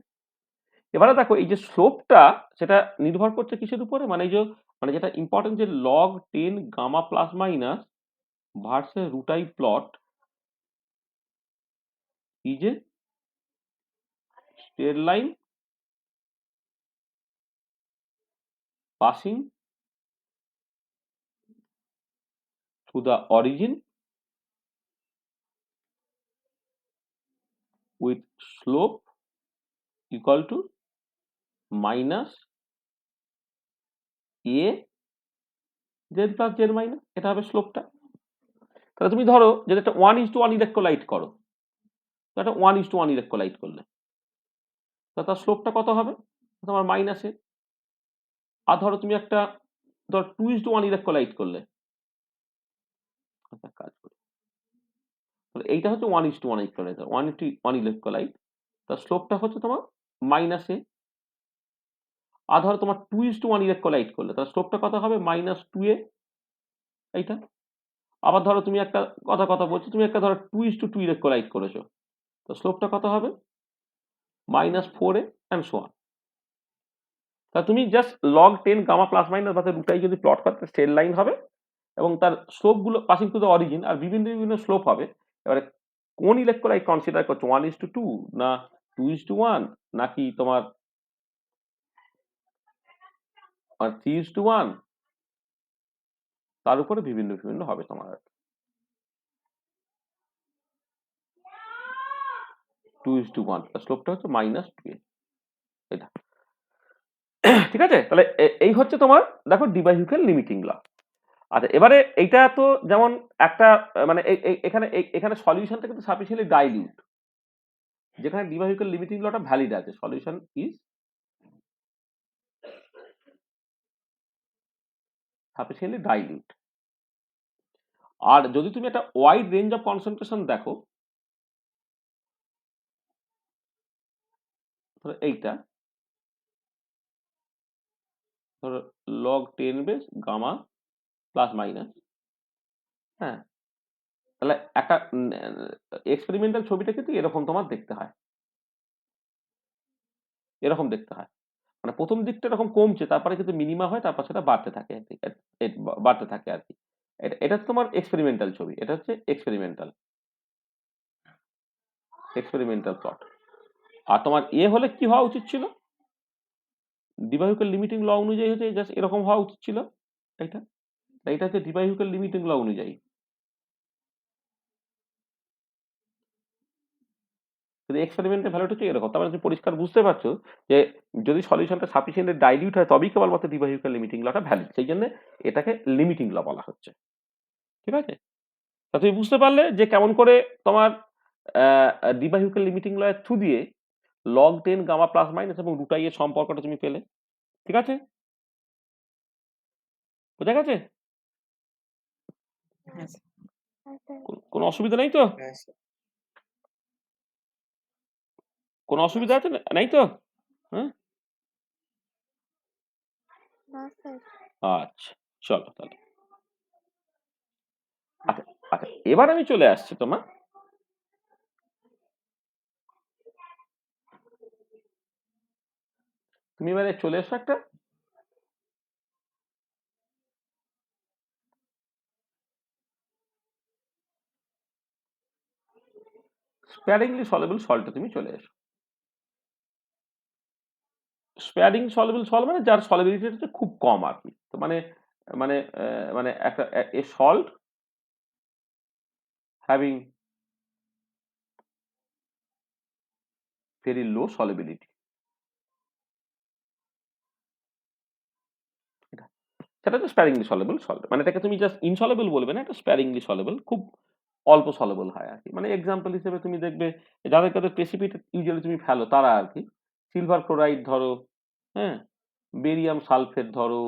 এবারে দেখো, এই যে স্লোপটা সেটা নির্ভর করছে কিসের উপরে, মানে এই যে মানে যেটা ইম্পর্টেন্ট, যে log 10 gamma plus minus versus root I plot is a straight line passing through the origin with slope equal to minus a z plus z minus, এটা হবে স্লোপটা। তাহলে তুমি ধরো যদি একটা 1:1 ইলেকট্রোলাইট করো, তো একটা 1:1 ইলেকট্রোলাইট করলে তার স্লোপটা কত হবে? তোমার মাইনাস এ। আর ধরো তুমি একটা ধর 2:1 ইলেকট্রোলাইট করলে, আচ্ছা কাজ করি, তাহলে এইটা হচ্ছে 1:1 ইলেকট্রোলাইট, 1:1 ইলেকট্রোলাইট, তার স্লোপটা হচ্ছে তোমার মাইনাস এ। আর ধরো তোমার 2:1 ইলেকট্রোলাইট করলে তার স্লোপটা কত হবে? -2a। এইটা আবার ধরো তুমি একটা কথা বলছি, তুমি একটা ধরো 2:2 ইলেকট্রোলাইট করেছো, তো স্লোপটা কত হবে? -4a and so on. তা তুমি just log 10 gamma plus minus বা রুট আই যদি প্লট করতে, স্ট্রেট লাইন হবে এবং তার স্লোপ গুলো পাসিং টু দ্য অরিজিন আর বিভিন্ন স্লোপ হবে। এবারে কোন ইলেকট্রোলাইট কনসিডার করছো, 1:2 না 2:1 নাকি তোমার 3:1, তার উপরে বিভিন্ন হবে তোমার। 2:1 স্লোপটা হচ্ছে -2a। এটা ঠিক আছে। তাহলে এই হচ্ছে তোমার দেখো ডি/হিউকেল লিমিটিং ল। আচ্ছা, এবারে এইটা তো যেমন একটা মানে এখানে এখানে সলিউশনটা কিন্তু সাফিসিয়েন্টলি ডাইলিউট, যেখানে ডি/হিউকেল লিমিটিং লটা ভ্যালিড আছে, সলিউশন ইজ সাফিসিয়েন্টলি ডাইলিউট। আর যদি তুমি একটা ওয়াইড রেঞ্জ অফ কনসেন্ট্রেশন দেখো, ধরো এইটা ধরো log 10 base gamma plus minus. হ্যাঁ, তাহলে একটা এক্সপেরিমেন্টাল ছবিটা কিন্তু এরকম তোমার দেখতে হয়, এরকম দেখতে হয়। মানে প্রথম দিকটা এরকম কমছে, তারপরে কিন্তু মিনিমা হয়, তারপর সেটা বাড়তে থাকে আর কি। এটা তোমার এক্সপেরিমেন্টাল ছবি, এটা হচ্ছে এক্সপেরিমেন্টাল প্লট। আর তোমার হলে কি হওয়া উচিত ছিল, ডিভাইহুকেল লিমিটিং ল অনুযায়ী হচ্ছে জাস্ট এরকম হওয়া উচিত ছিল। এটা হচ্ছে ডিভাইহুকেল লিমিটিং ল অনুযায়ী। কিন্তু এক্সপেরিমেন্টের ভ্যালুটা হচ্ছে এরকম। তার মানে তুমি পরিষ্কার বুঝতে পারছো যে যদি সলিউশনটা সাফিসিয়েন্টলি ডাইলিউট হয় তবেই কেবলমাত্র ডিভাইহুকেল লিমিটিং লটা ভ্যালিড, সেই জন্য এটাকে লিমিটিং ল বলা হচ্ছে। ঠিক আছে, তা তুমি বুঝতে পারলে যে কেমন করে তোমার ডিভাইহুকেল লিমিটিং ল এর থ্রু দিয়ে লগ 10 গামা প্লাস মাইনাস এবং রুট আই এর সম্পর্কটা তুমি পেলে। ঠিক আছে, বোঝা গেছে? হ্যাঁ স্যার। হ্যাঁ স্যার। কোনো অসুবিধা নেই তো? হ্যাঁ স্যার। কোনো অসুবিধা আছে নাই তো? হ্যাঁ, না স্যার। আচ্ছা চলো তাহলে। আচ্ছা আচ্ছা, এবার আমি চলে আসছি তোমার তুমি এবারে চলে এসো একটা স্প্যারিংলি সলেবল সল্টে তুমি চলে এসো। স্প্যারিং সলেবল সল্ট মানে যার সলিবিলিটি হচ্ছে খুব কম আর কি। তো মানে মানে মানে একটা a salt having very low solubility, সেটা হচ্ছে স্প্যারিংলি সলেবল সল্ট। মানে এটাকে তুমি জাস্ট ইনসলেবল বলবে না, এটা স্প্যারিংলি সলেবল, খুব অল্প সলেবল হয় আর কি। মানে এক্সাম্পল হিসেবে তুমি দেখবে যাদের কাছে প্রেসিপিটেট ইউজুয়ালি তুমি ফেলো তারা আর কি সিলভার ক্লোরাইড ধরো, হ্যাঁ, বেরিয়াম সালফেট ধরো,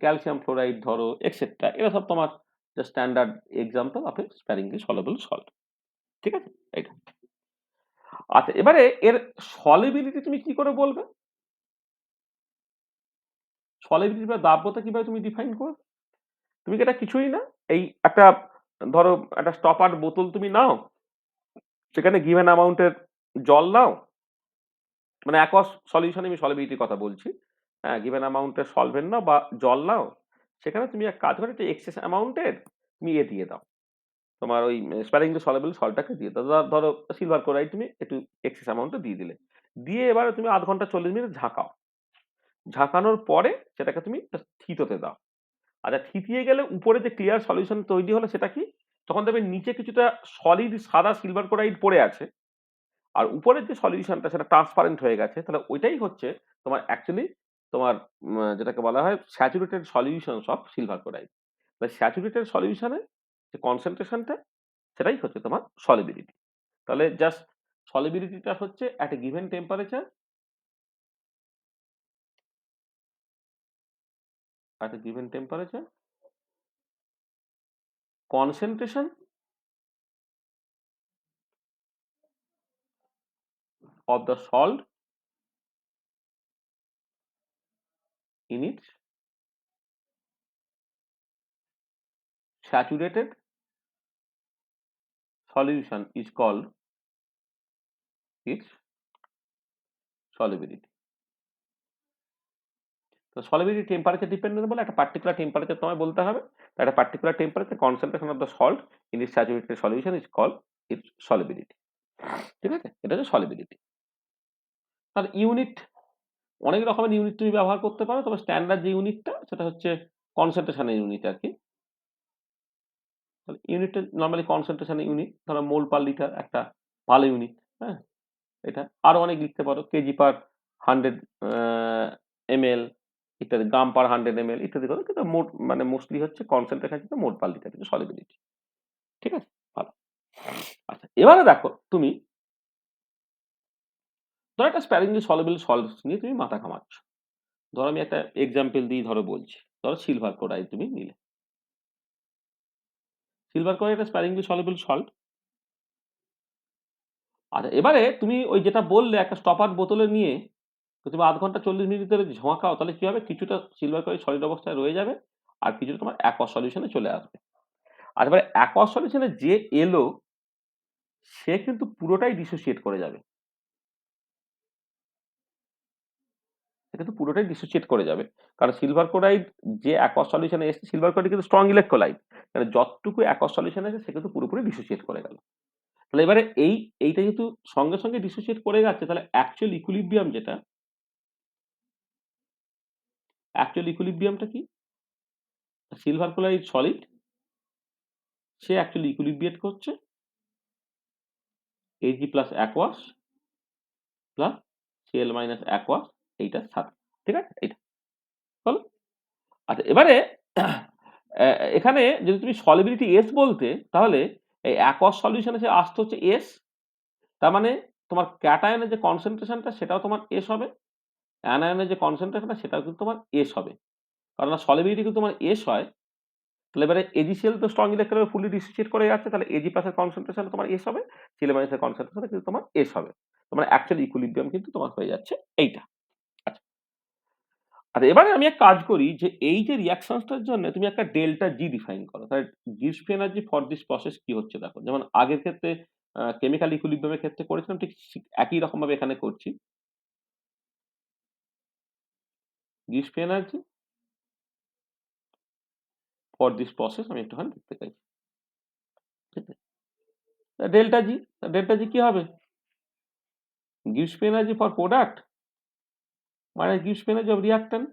ক্যালসিয়াম ফ্লোরাইড ধরো, এক্সেট্রা, এরা সব তোমার standard example of a sparingly soluble salt. ঠিক আছে, এটা। আচ্ছা, এবারে এর সলিবিলিটি তুমি কি করে বলবে? সলিবিলিটি বা দাব্যতা কিভাবে তুমি ডিফাইন করবে? তুমি কি এটা কিছুই না, এই একটা ধরো একটা স্টপার বোতল তুমি নাও, সেখানে গিভেন অ্যামাউন্টের জল নাও, মানে অ্যাকোয়াস সলিউশনে আমি সলিবিলিটির কথা বলছি, হ্যাঁ, গিভেন অ্যামাউন্টের সলভেন্ট নাও বা জল নাও, সেখানে তুমি এক কাজ করে একটা এক্সেস অ্যামাউন্টের তুমি দিয়ে দাও, তোমার ওই স্প্যারিংলি সলেবল সল্টটাকে দিয়ে দাও। ধরো সিলভার ক্লোরাইড তুমি একটু এক্সেস অ্যামাউন্টে দিয়ে দিলে, দিয়ে এবারে তুমি 0.5 ঘন্টা 40 মিনিট ঝাঁকাও, ঝাঁকানোর পরে সেটাকে তুমি থিতোতে দাও। আচ্ছা, থিতিয়ে গেলে উপরে যে ক্লিয়ার সলিউশন তৈরি হলো সেটা কি, তখন দেখবে নিচে কিছুটা সলিড সাদা সিলভার ক্লোরাইড পড়ে আছে, আর উপরের যে সলিউশনটা সেটা ট্রান্সপারেন্ট হয়ে গেছে, তাহলে ওইটাই হচ্ছে তোমার অ্যাকচুয়ালি তোমার যেটাকে বলা হয় saturated solution of silver chloride. Saturated সলিউশনে যে কনসেন্ট্রেশনটা সেটাই হচ্ছে তোমার সলিবিলিটি। তাহলে জাস্ট সলিবিলিটিটা হচ্ছে at a given temperature, at a given temperature, concentration of the salt in its saturated solution is called its solubility. তো solubility temperature dependent বলে একটা পার্টিকুলার টেম্পারেচার তোমায় বলতে হবে, একটা particular temperature concentration of the salt in its saturated solution is called its solubility. ঠিক আছে, এটা হচ্ছে সলিবিলিটি। তাহলে ইউনিট অনেক রকমের ইউনিট তুমি ব্যবহার করতে পারো, তবে স্ট্যান্ডার্ড যে ইউনিটটা সেটা হচ্ছে কনসেন্ট্রেশনের ইউনিট আর কি। ইউনিটটা নর্মালি কনসেন্ট্রেশনের ইউনিট, ধরো মোল পার লিটার একটা ভালো ইউনিট, হ্যাঁ, এটা আরো অনেক লিখতে পারো, কেজি পার 100 ml ইত্যাদি, গ্রাম পার 100 ml ইত্যাদি করে, কিন্তু মোট মানে মোস্টলি হচ্ছে কনসেন্ট্রেশন কিন্তু মোট পার লিটার কিন্তু সলিবিলিটি। ঠিক আছে, ভালো। আচ্ছা, এবারে দেখো তুমি ধরো একটা স্প্যারিংলি সলিবল সল্ট নিয়ে তুমি মাথা ঘামাচ্ছ। ধরো আমি একটা এক্সাম্পল দিয়ে ধরো বলছি, ধরো সিলভার ক্লোরাইড তুমি নিলে, সিলভার ক্লোরাইড একটা স্প্যারিংলি সলিবল সল্ট। আচ্ছা, এবারে তুমি ওই যেটা বললে একটা স্টপার বোতলে নিয়ে তুমি 0.5 ঘন্টা 40 মিনিট ধরে ঝাঁকাও, তাহলে কি হবে, কিছুটা সিলভার ক্লোরাইড সলিড অবস্থায় রয়ে যাবে আর কিছুটা তোমার অ্যাকোয়াস সলিউশনে চলে আসবে। আর এবারে অ্যাকোয়াস সলিউশনে যে এলো সে কিন্তু পুরোটাই ডিসোসিয়েট করে যাবে, কিন্তু পুরোটাই ডিসোসিয়েট করে যাবে, কারণ সিলভার ক্লোরাইড যে অ্যাকোয়াস সলিউশনে এসছে, সিলভার ক্লোরাইড কিন্তু স্ট্রং ইলেকট্রোলাইট, মানে যতটুকু অ্যাকোয়াস সলিউশনে আছে সে কিন্তু পুরোপুরি ডিসোসিয়েট করে গেল। তাহলে এবারে এইটা যেহেতু সঙ্গে সঙ্গে ডিসোসিয়েট করে যাচ্ছে, তাহলে অ্যাকচুয়াল ইকুইলিব্রিয়ামটা কি? সিলভার ক্লোরাইড সলিড, সে অ্যাকচুয়ালি ইকুইলিব্রিয়েট করছে Ag plus aqueous plus Cl minus aqueous, এইটার সাথে, ঠিক আছে? এইটা বলো। আচ্ছা, এবারে এখানে যদি তুমি সলিবিলিটি এস বলতে, তাহলে এই অ্যাকোয়াস সলিউশনে যে আসতে হচ্ছে এস, তার মানে তোমার ক্যাটায়নের যে কনসেন্ট্রেশনটা সেটাও তোমার এস হবে, অ্যানায়নের যে কনসেন্ট্রেশনটা সেটাও কিন্তু তোমার এস হবে, কারণ সলিবিলিটি কিন্তু তোমার এস হয়। তাহলে এবারে এজিসিএল তো স্ট্রং ইলেকট্রন ফুলি ডিসোসিয়েট করে যাচ্ছে, তাহলে এজি প্লাসের কনসেন্ট্রেশন তোমার এস হবে, Cl মাইনাসের কনসেন্ট্রেশন কিন্তু তোমার এস হবে। তোমার অ্যাকচুয়াল ইকুইলিব্রিয়াম কিন্তু তোমার হয়ে যাচ্ছে এইটা। আচ্ছা, আচ্ছা, এবারে আমি এক কাজ করি যে এই যে রিঅ্যাকশনটার জন্য তুমি একটা ডেল্টা জি ডিফাইন করো। তাহলে gives free energy for this process কি হচ্ছে দেখো, যেমন আগের ক্ষেত্রে কেমিক্যাল ইকুইলিব্রিয়ামের ক্ষেত্রে করেছিলাম, ঠিক একই রকম ভাবে এখানে করছি। Gives free energy for this process আমি একটুখানি দেখতে চাই, ঠিক আছে? ডেল্টা জি কি হবে? Gives free energy for product মানে gives free energy of reactant,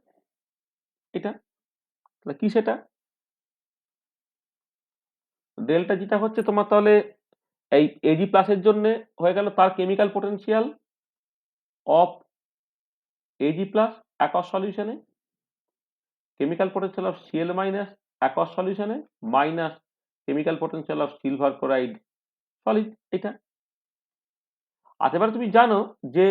এটা তাহলে কি সেটা? ডেল্টা জিটা হচ্ছে তোমার তাহলে এই এজি প্লাসের জন্য হয়ে গেল তার chemical potential of A G plus aqueous সলিউশনে, chemical potential of Cl minus aqueous সলিউশনে minus chemical potential of silver chloride solid, এটা। আচ্ছা, এবারে তুমি জানো যে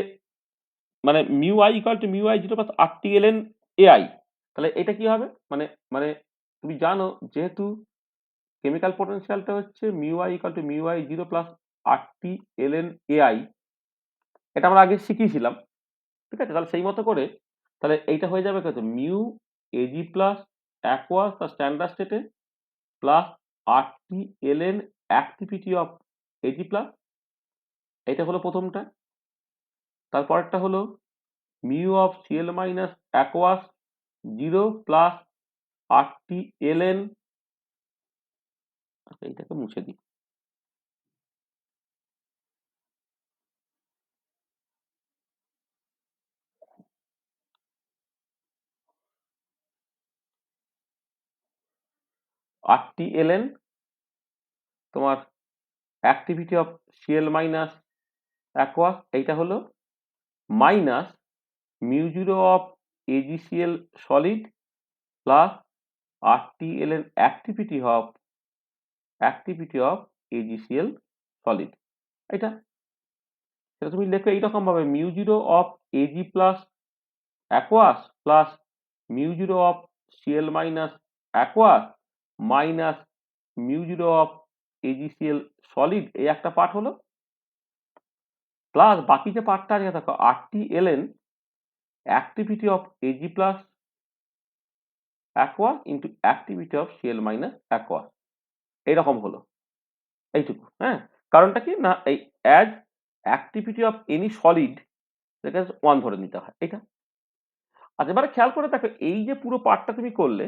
মানে mu I equal to mu I zero plus RT-ln AI, তাহলে এটা কি হবে? মানে মানে তুমি জানো যেহেতু কেমিক্যাল পোটেনশিয়ালটা হচ্ছে mu I equal to mu I zero plus RT-ln AI, এটা আমরা আগে শিখিয়েছিলাম, ঠিক আছে? তাহলে সেই মতো করে তাহলে এইটা হয়ে যাবে কত, মিউ এজি প্লাস অ্যাকোয়াস তার স্ট্যান্ডার্ড স্টেটে plus RT-ln activity of A G plus, এটা হলো প্রথমটা। তারপরেরটা হলো mu of Cl minus aqueous zero plus RT-ln, আচ্ছা এইটাকে মুছে দিই, RT-ln তোমার activity of Cl minus aqueous, এইটা হলো minus mu zero of AgCl solid plus RT-ln activity of AgCl solid, এটা। সেটা তুমি লেখো এইরকম ভাবে, mu zero of Ag plus aqueous plus mu zero of Cl minus aqueous minus mu zero of AgCl solid, এই একটা part হলো, plus বাকি যে পার্টটা আছে দেখো RT-ln activity of Ag plus aqueous into activity of Cl minus aqueous, এইরকম হলো এইটুকু, হ্যাঁ। কারণটা কি না, এই as activity of any solid সেটা 1 ধরে নিতে হয়, এটা। আচ্ছা, এবারে খেয়াল করে দেখো এই যে পুরো পার্টটা তুমি করলে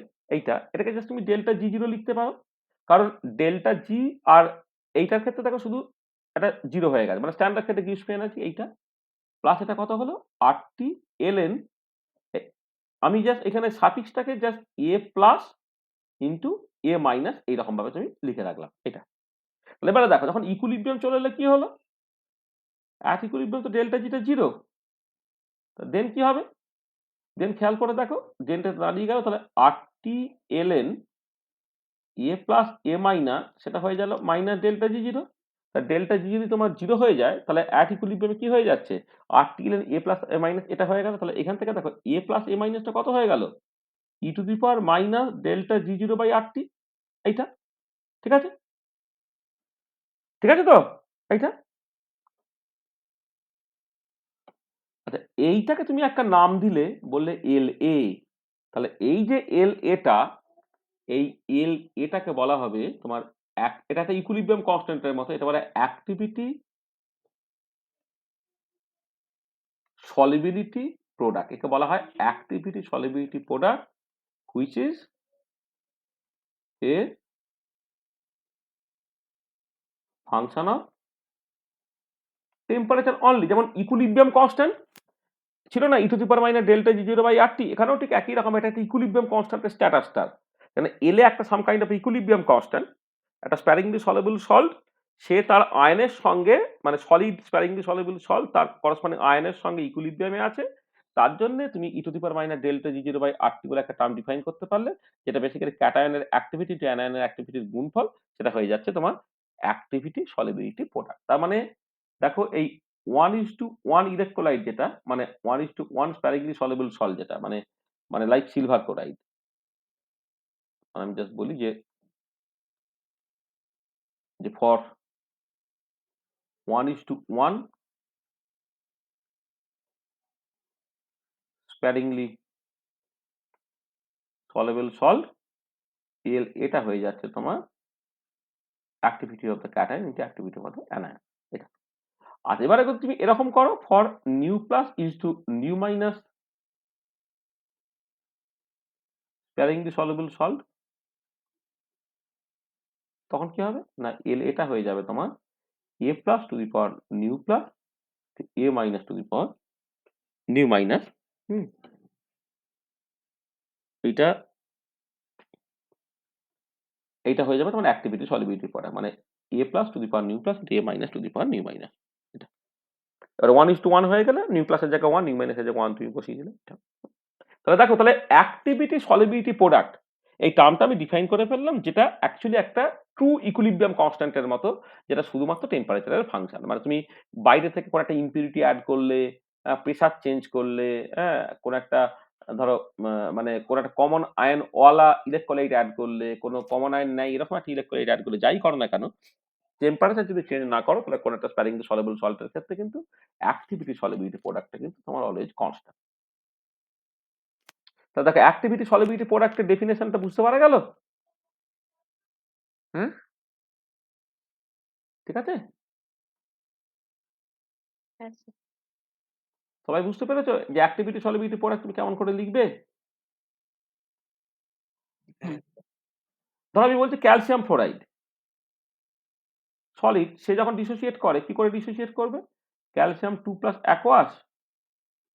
এটাকে জাস্ট তুমি ডেল্টা জি জিরো লিখতে পারো, কারণ ডেল্টা জি আর এইটার ক্ষেত্রে দেখো শুধু একটা জিরো হয়ে গেছে, মানে স্ট্যান্ডার্ড ক্ষেত্রে গিভস ফ্রি এনার্জি এইটা প্লাস এটা কত হলো RT-ln, আমি জাস্ট এখানে সাফিক্সটাকে just a plus into a minus এইরকম ভাবে তুমি লিখে রাখলাম, এটা। তাহলে এবারে দেখো যখন ইকুইলিব্রিয়াম চলে এলে কি হলো, অ্যাট ইকুইলিব্রিয়াম তো ডেল্টা জিটা জিরো, দেন কি হবে, দেন খেয়াল করে দেখো ডেল্টা দাঁড়িয়ে গেল, তাহলে RT-ln A plus a minus সেটা হয়ে গেল মাইনাস ডেল্টা জি জিরো। তা ডেল্টা জি যদি তোমার জিরো হয়ে যায় তাহলে অ্যাট ইকুইলিব্রিয়ামে কি হয়ে যাচ্ছে, RT-ln A plus a minus এটা হয়ে গেল, তাহলে এখান থেকে দেখো এ প্লাস এ মাইনাসটা কত হয়ে গেল, e to the power minus delta G zero by RT, এইটা, ঠিক আছে? ঠিক আছে তো এইটা? আচ্ছা, এইটাকে তুমি একটা নাম দিলে, বললে এল এ, তাহলে এই যে এল এটা, এই এল এটাকে বলা হবে তোমার এটা একটা ইকুইলিব্রিয়াম কনস্ট্যান্টের মতো, এটা বলে অ্যাক্টিভিটি সলিবিলিটি প্রোডাক্ট, একে বলা হয় activity solubility product which is a function of temperature only. যেমন ইকুইলিব্রিয়াম কনস্ট্যান্ট ছিল না e to the power minus delta G zero by RT, এখানেও ঠিক একই রকম, এটা একটা ইকুইলিব্রিয়াম কনস্ট্যান্টের স্ট্যাটাসটার, মানে এলে একটা some kind of equilibrium constant, একটা স্প্যারিংলি সলিবল সল্ট, সে তার আয়নের সঙ্গে মানে সলিড স্প্যারিংলি সলিবল সল্ট তার করসপন্ডিং আয়নের সঙ্গে ইকুইলিব্রিয়ামে আছে, তার জন্য তুমি e to the power minus delta G zero by RT বলে একটা টার্ম ডিফাইন করতে পারলে, যেটা বেসিক্যালি ক্যাটায়নের অ্যাক্টিভিটি টু অ্যানায়নের অ্যাক্টিভিটির গুণফল, সেটা হয়ে যাচ্ছে তোমার অ্যাক্টিভিটি সলিবিলিটি প্রোডাক্ট। তার মানে দেখো এই 1:1 ইলেকট্রোলাইট যেটা মানে 1:1 স্প্যারিংলি সলিবল সল্ট যেটা মানে মানে লাইক সিলভার ক্লোরাইড, আমি জাস্ট বলি যে for 1:1 sparingly soluble salt L, এটা হয়ে যাচ্ছে তোমার activity of the cation into activity of the anion, এটা। আর এবারে যদি তুমি এরকম করো for nu plus is to nu minus sparingly soluble salt, তখন কি হবে না এল এটা হয়ে যাবে তোমার a plus to the power nu plus a minus to the power nu minus, এটা এইটা হয়ে যাবে তোমার অ্যাক্টিভিটি সলিবিলিটি প্রোডাক্ট, মানে a plus to the power nu plus a minus to the power nu minus, এটা। এবার 1:1 হয়ে গেলে নিউ প্লাসের জায়গায় 1, নিউ মাইনাসের জায়গায় 1 তুমি বসিয়ে দিলে, এটা। তাহলে দেখো, তাহলে অ্যাক্টিভিটি সলিবিলিটি প্রোডাক্ট এই টার্মটা আমি ডিফাইন করে ফেললাম, যেটা অ্যাকচুয়ালি একটা ট্রু ইকুইলিব্রিয়াম কনস্ট্যান্টের মতো, যেটা শুধুমাত্র টেম্পারেচারের ফাংশন। মানে তুমি বাইরে থেকে কোনো একটা ইম্পিউরিটি অ্যাড করলে, প্রেসার চেঞ্জ করলে, হ্যাঁ কোনো একটা ধরো মানে কোনো একটা কমন আয়ন ওয়ালা ইলেকট্রোলাইট অ্যাড করলে, কোনো কমন আয়ন নাই এরকম একটা ইলেকট্রোলাইট অ্যাড করলে, যাই করো না কেন, টেম্পারেচার যদি চেঞ্জ না করো, তাহলে কোনো একটা স্প্যারিংলি সলিবল সল্টের ক্ষেত্রে কিন্তু অ্যাক্টিভিটি সলিবিলিটি প্রোডাক্টটা কিন্তু তোমার অলওয়েজ কনস্ট্যান্ট। তা দেখো অ্যাক্টিভিটি সলিবিলিটি প্রোডাক্টের ডেফিনেশনটা বুঝতে পারা গেল? হুম, ঠিক আছে, হ্যাঁ স্যার। সবাই বুঝতে পেরেছো যে অ্যাক্টিভিটি সলিবিলিটি প্রোডাক্ট তুমি কেমন করে লিখবে? ধরো আমি বলছি ক্যালসিয়াম ফ্লোরাইড সলিড, সে যখন ডিসোসিয়েট করে, কি করে ডিসোসিয়েট করবে? Calcium 2 plus aqueous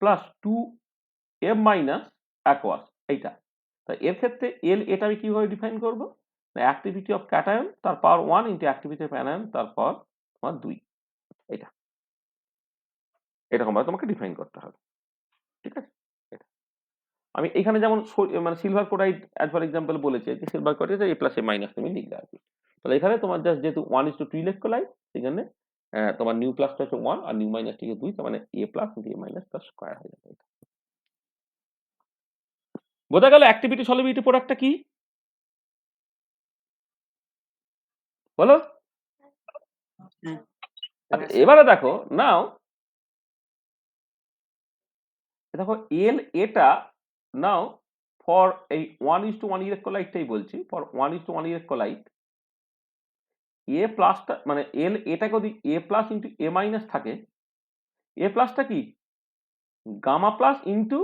plus 2m minus aqueous, এইটা। তা এর ক্ষেত্রে এল এটা আমি কিভাবে ডিফাইন করবো? অ্যাক্টিভিটি অফ ক্যাটায়ন তার power 1 into activity of anion তার পাওয়ার তোমার 2, এটা এরকম ভাবে তোমাকে ডিফাইন করতে হবে, ঠিক আছে। এটা আমি এখানে যেমন মানে silver chloride as for example বলেছি যে silver chloride A plus a minus তুমি লিখলে আর কি। তাহলে এখানে তোমার জাস্ট যেহেতু 1:2 ইলেকট্রোলাইট, সেখানে তোমার নিউ প্লাসটা হচ্ছে 1 আর নিউ মাইনাস থেকে 2, তার মানে a plus into a minus তার স্কয়ার হয়ে যাবে। বোঝা গেল অ্যাক্টিভিটি সলিবিলিটি প্রোডাক্টটা কি? বলো। আচ্ছা এবারে দেখো নাও, দেখো এল এটা নাও ফর এই 1:1 ইলেকট্রোলাইটটাই বলছি, ফর 1:1 ইলেকট্রোলাইট এ প্লাসটা মানে এল এটাকে যদি a plus into a minus থাকে, এ প্লাসটা কি gamma plus into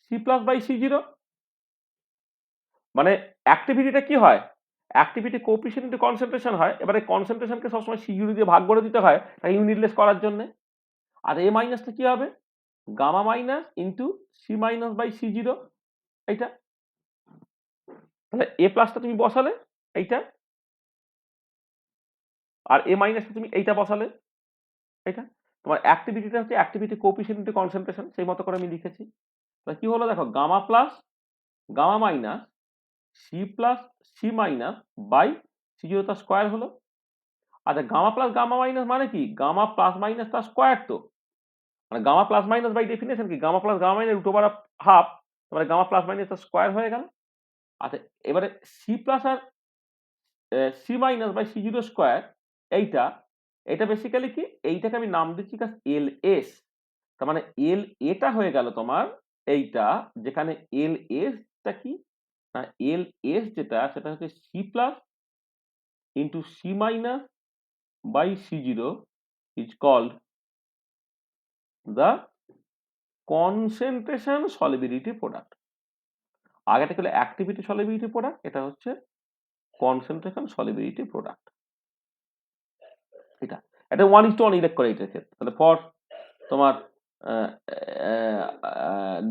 C plus by C zero, মানে অ্যাক্টিভিটিটা কি হয়, অ্যাক্টিভিটি কোএফিসিয়েন্ট ইন্টু কনসেন্ট্রেশন হয়। এবারে কনসেন্ট্রেশনকে সবসময় সি জিরো দিয়ে ভাগ করে দিতে হয় তাই ইউনিটলেস করার জন্য। আর এ মাইনাসটা কি হবে gamma minus into C minus by C zero, এইটা। তাহলে এ প্লাসটা তুমি বসালে এইটা, আর এ মাইনাসটা তুমি এইটা বসালে, এটা তোমার অ্যাক্টিভিটিটা হচ্ছে অ্যাক্টিভিটি কোএফিসিয়েন্ট ইনটু কনসেন্ট্রেশন, সেই মতো করে আমি লিখেছি। তাহলে কি হলো দেখো gamma plus gamma minus C plus C minus by C zero তার স্কোয়ার হলো। আচ্ছা গামা প্লাস গামা মাইনাস মানে কি গামা প্লাস মাইনাস তার স্কোয়ার, তো মানে gamma plus minus by definition কি gamma plus gamma minus root over half, মানে গামা প্লাস মাইনাস তার স্কোয়ার হয়ে গেল। আচ্ছা এবারে সি প্লাস আর C minus by C zero square, এইটা এটা বেসিক্যালি কি এইটাকে আমি নাম দিচ্ছি এল এস, তার মানে এল এটা হয়ে গেল তোমার এইটা, যেখানে এল এসটা কি না এল এস যেটা সেটা হচ্ছে C plus into C minus by C zero is called the concentration solubility product. আগেটা হলো অ্যাক্টিভিটি সলিবিলিটি প্রোডাক্ট, এটা হচ্ছে কনসেন্ট্রেশন সলিবিলিটি প্রোডাক্ট। এটা 1:1 ইলেকট্রোলাইটের ক্ষেত্রে। তাহলে ফর তোমার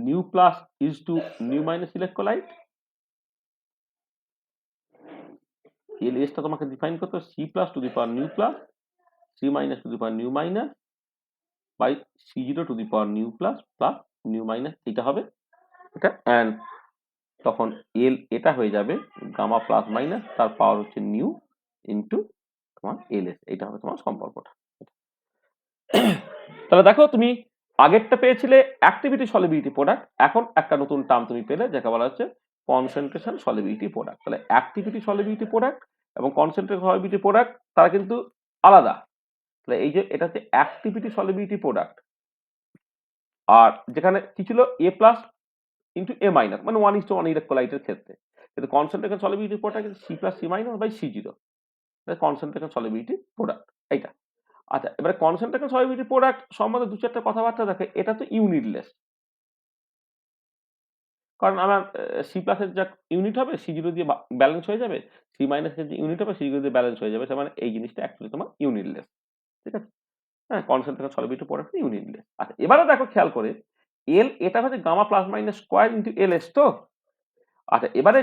nu plus is to nu minus electrolyte, এলএসটা তোমাকে ডিফাইন করতে হবে C plus to the power nu plus, C minus to the power nu minus by C zero to the power nu plus plus nu minus, এটা হবে এটা। And তখন এল এটা হয়ে যাবে গামা প্লাস মাইনাস তার পাওয়ার হচ্ছে নিউ ইন্টু তোমার এলএস, এটা হবে তোমার সম্পর্কটা। তাহলে দেখো তুমি আগেরটা পেয়েছিলে অ্যাক্টিভিটি সলিবিলিটি প্রোডাক্ট, এখন একটা নতুন টার্ম তুমি পেলে যাকে বলা হচ্ছে কনসেন্ট্রেশন সলিবিলিটি প্রোডাক্ট। তাহলে অ্যাক্টিভিটি সলিবিলিটি প্রোডাক্ট এবং কনসেন্ট্রেশন সলিবিলিটি প্রোডাক্ট তারা কিন্তু আলাদা। তাহলে এই যে এটা হচ্ছে অ্যাক্টিভিটি সলিবিলিটি প্রোডাক্ট, আর যেখানে কি ছিল a plus into a minus, মানে 1:1 ইলেকট্রোলাইটের ক্ষেত্রে। কিন্তু কনসেন্ট্রেশন সলিবিলিটি প্রোডাক্ট কিন্তু C plus C minus by C zero, concentration solubility product এইটা। আচ্ছা, এবারে কনসেন্ট্রেশন সলিবিলিটি প্রোডাক্ট সম্বন্ধে 2-4টা কথাবার্তা দেখে। এটা তো ইউনিটলেস, কারণ আমার সি প্লাসের যা ইউনিট হবে সি জিরো দিয়ে ব্যালেন্স হয়ে যাবে, সি মাইনাসের যে ইউনিট হবে সি জিরো দিয়ে ব্যালেন্স হয়ে যাবে, তার মানে এই জিনিসটা অ্যাকচুয়ালি তোমার ইউনিটলেস। ঠিক আছে, হ্যাঁ, কনসেন্ট্রেশন সলিবিলিটি প্রোডাক্ট ইউনিটলেস। আচ্ছা, এবারে দেখো খেয়াল করে এল এটা হচ্ছে gamma plus minus square into L S তো। আচ্ছা, এবারে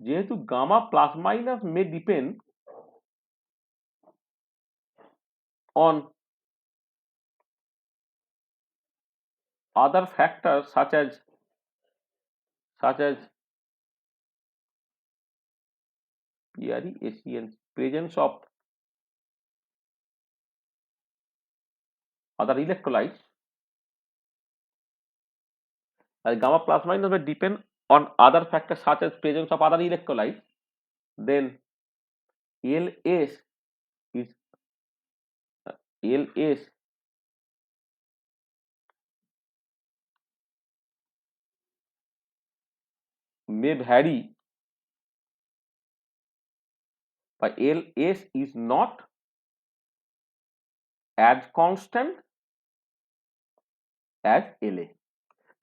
যেহেতু gamma plus minus may depend on other factors such as PRESCN, presence of other electrolytes, and gamma plus minus may depend on other factors such as presence of other electrolytes, then LS may vary, but LS is not as constant as LA.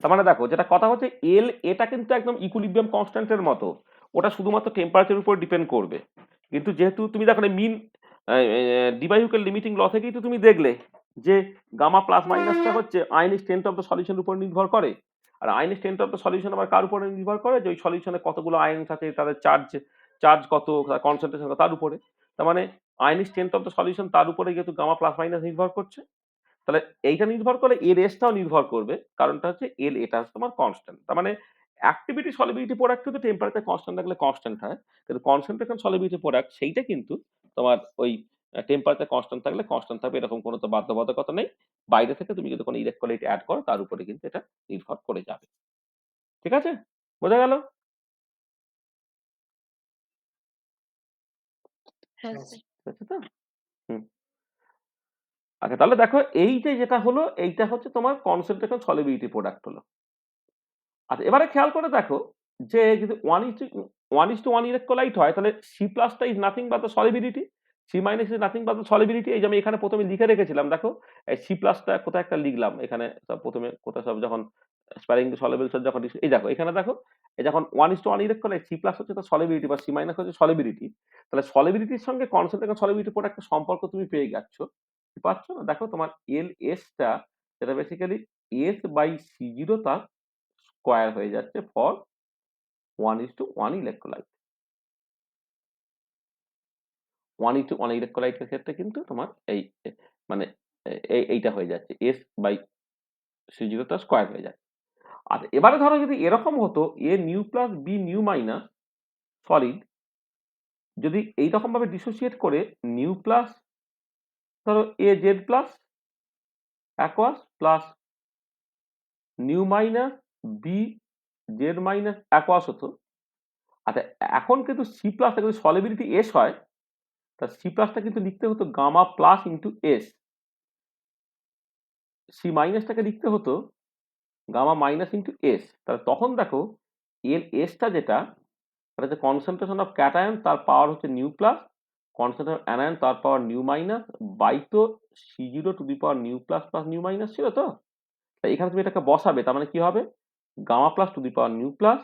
তার মানে দেখো যেটা কথা হচ্ছে এল এটা কিন্তু একদম equilibrium কনস্ট্যান্টের মতো, ওটা শুধুমাত্র টেম্পারেচারের উপর ডিপেন্ড করবে। কিন্তু যেহেতু তুমি দেখো মিন ডিবাইউকের লিমিটিং ল থেকেই তো তুমি দেখলে যে গামা প্লাস মাইনাসটা হচ্ছে আইনিক স্ট্রেন্থ অফ দ্য সলিউশনের উপর নির্ভর করে। আর ionic strength of the solution আবার কার উপরে নির্ভর করে, যে ওই সলিউশনে কতগুলো আয়নস আছে, তাদের চার্জ কত, কনসেন্ট্রেশন কত, তার উপরে। তার মানে ionic strength of the solution তার উপরে যেহেতু গামা প্লাস মাইনাস নির্ভর করছে, তাহলে এইটা নির্ভর করে এর এসটাও নির্ভর করবে, কারণটা হচ্ছে এল এটা হচ্ছে তোমার কনস্ট্যান্ট। তার মানে অ্যাক্টিভিটি সলিবিলিটি প্রোডাক্ট কিন্তু টেম্পারেচার কনস্ট্যান্ট থাকলে কনস্ট্যান্ট হয়, কিন্তু কনসেন্ট্রেশন সলিবিলিটি প্রোডাক্ট সেইটা কিন্তু তোমার ওই টেম্পারেচার কনস্ট্যান্ট থাকলে কনস্ট্যান্ট থাকবে, এরকম কোনো তো বাধ্যবাধকতা নেই। বাইরে থেকে তুমি যদি কোনো ইলেকট্রোলাইট অ্যাড করো তার উপরে কিন্তু এটা নির্ভর করে যাবে। ঠিক আছে, বোঝা গেল? হ্যাঁ Yes. স্যার। ঠিক আছে তো? হুম। আচ্ছা, তাহলে দেখো এই যে যেটা হলো এইটা হচ্ছে তোমার কনসেন্ট্রেশন সলিবিলিটি প্রোডাক্ট হলো। আচ্ছা, এবারে খেয়াল করে দেখো যে যদি 1:1 ইলেকট্রোলাইট হয়, তাহলে সি প্লাসটা is nothing but the solubility, C minus is nothing but the solubility. এই যে আমি এখানে প্রথমে লিখে রেখেছিলাম, দেখো এই সি প্লাসটা কোথায় একটা লিখলাম এখানে, সব প্রথমে কোথায় সব যখন স্প্যারিং সলিবলস যখন এই দেখো এখানে দেখো এই যখন 1:1 ইলেকট্রোলাইট, সি প্লাস হচ্ছে তার সলিবিলিটি বা সি মাইনাস হচ্ছে সলিবিলিটি। তাহলে সলিবিলিটির সঙ্গে কনসেন্ট্রেশন সলিবিলিটি পরে একটা সম্পর্ক তুমি পেয়ে যাচ্ছ, পাচ্ছ না? দেখো তোমার এল এসটা যেটা basically S by C zero তার স্কোয়ার হয়ে যাচ্ছে ফর 1:1 ইলেকট্রোলাইট। 1:1 ইলেকট্রোলাইটের ক্ষেত্রে কিন্তু তোমার এই মানে এইটা হয়ে যাচ্ছে এস বাই সি জিরো তার স্কোয়ার হয়ে যাচ্ছে। আর এবারে ধরো যদি এরকম হতো A nu plus B nu minus solid, যদি এইরকম ভাবে ডিসোসিয়েট করে নিউ প্লাস ধরো A Z plus aqueous plus nu minus B Z minus aqueous হতো। আচ্ছা, এখন কিন্তু সি প্লাস যদি সলিবিলিটি এস হয়, তা সি প্লাসটা কিন্তু লিখতে হতো gamma plus into S, C মাইনাসটাকে লিখতে হতো গামা মাইনাস ইন্টু এস। তাহলে তখন দেখো এল এসটা যেটা হচ্ছে কনসেন্ট্রেশন অফ ক্যাটায়ন তার পাওয়ার হচ্ছে nu plus, concentration of anion তার পাওয়ার নিউ মাইনাস বাই তো C zero to the power nu plus plus nu minus ছিল তো। এখানে তুমি এটাকে বসাবে, তার মানে কি হবে, gamma plus to the power nu plus,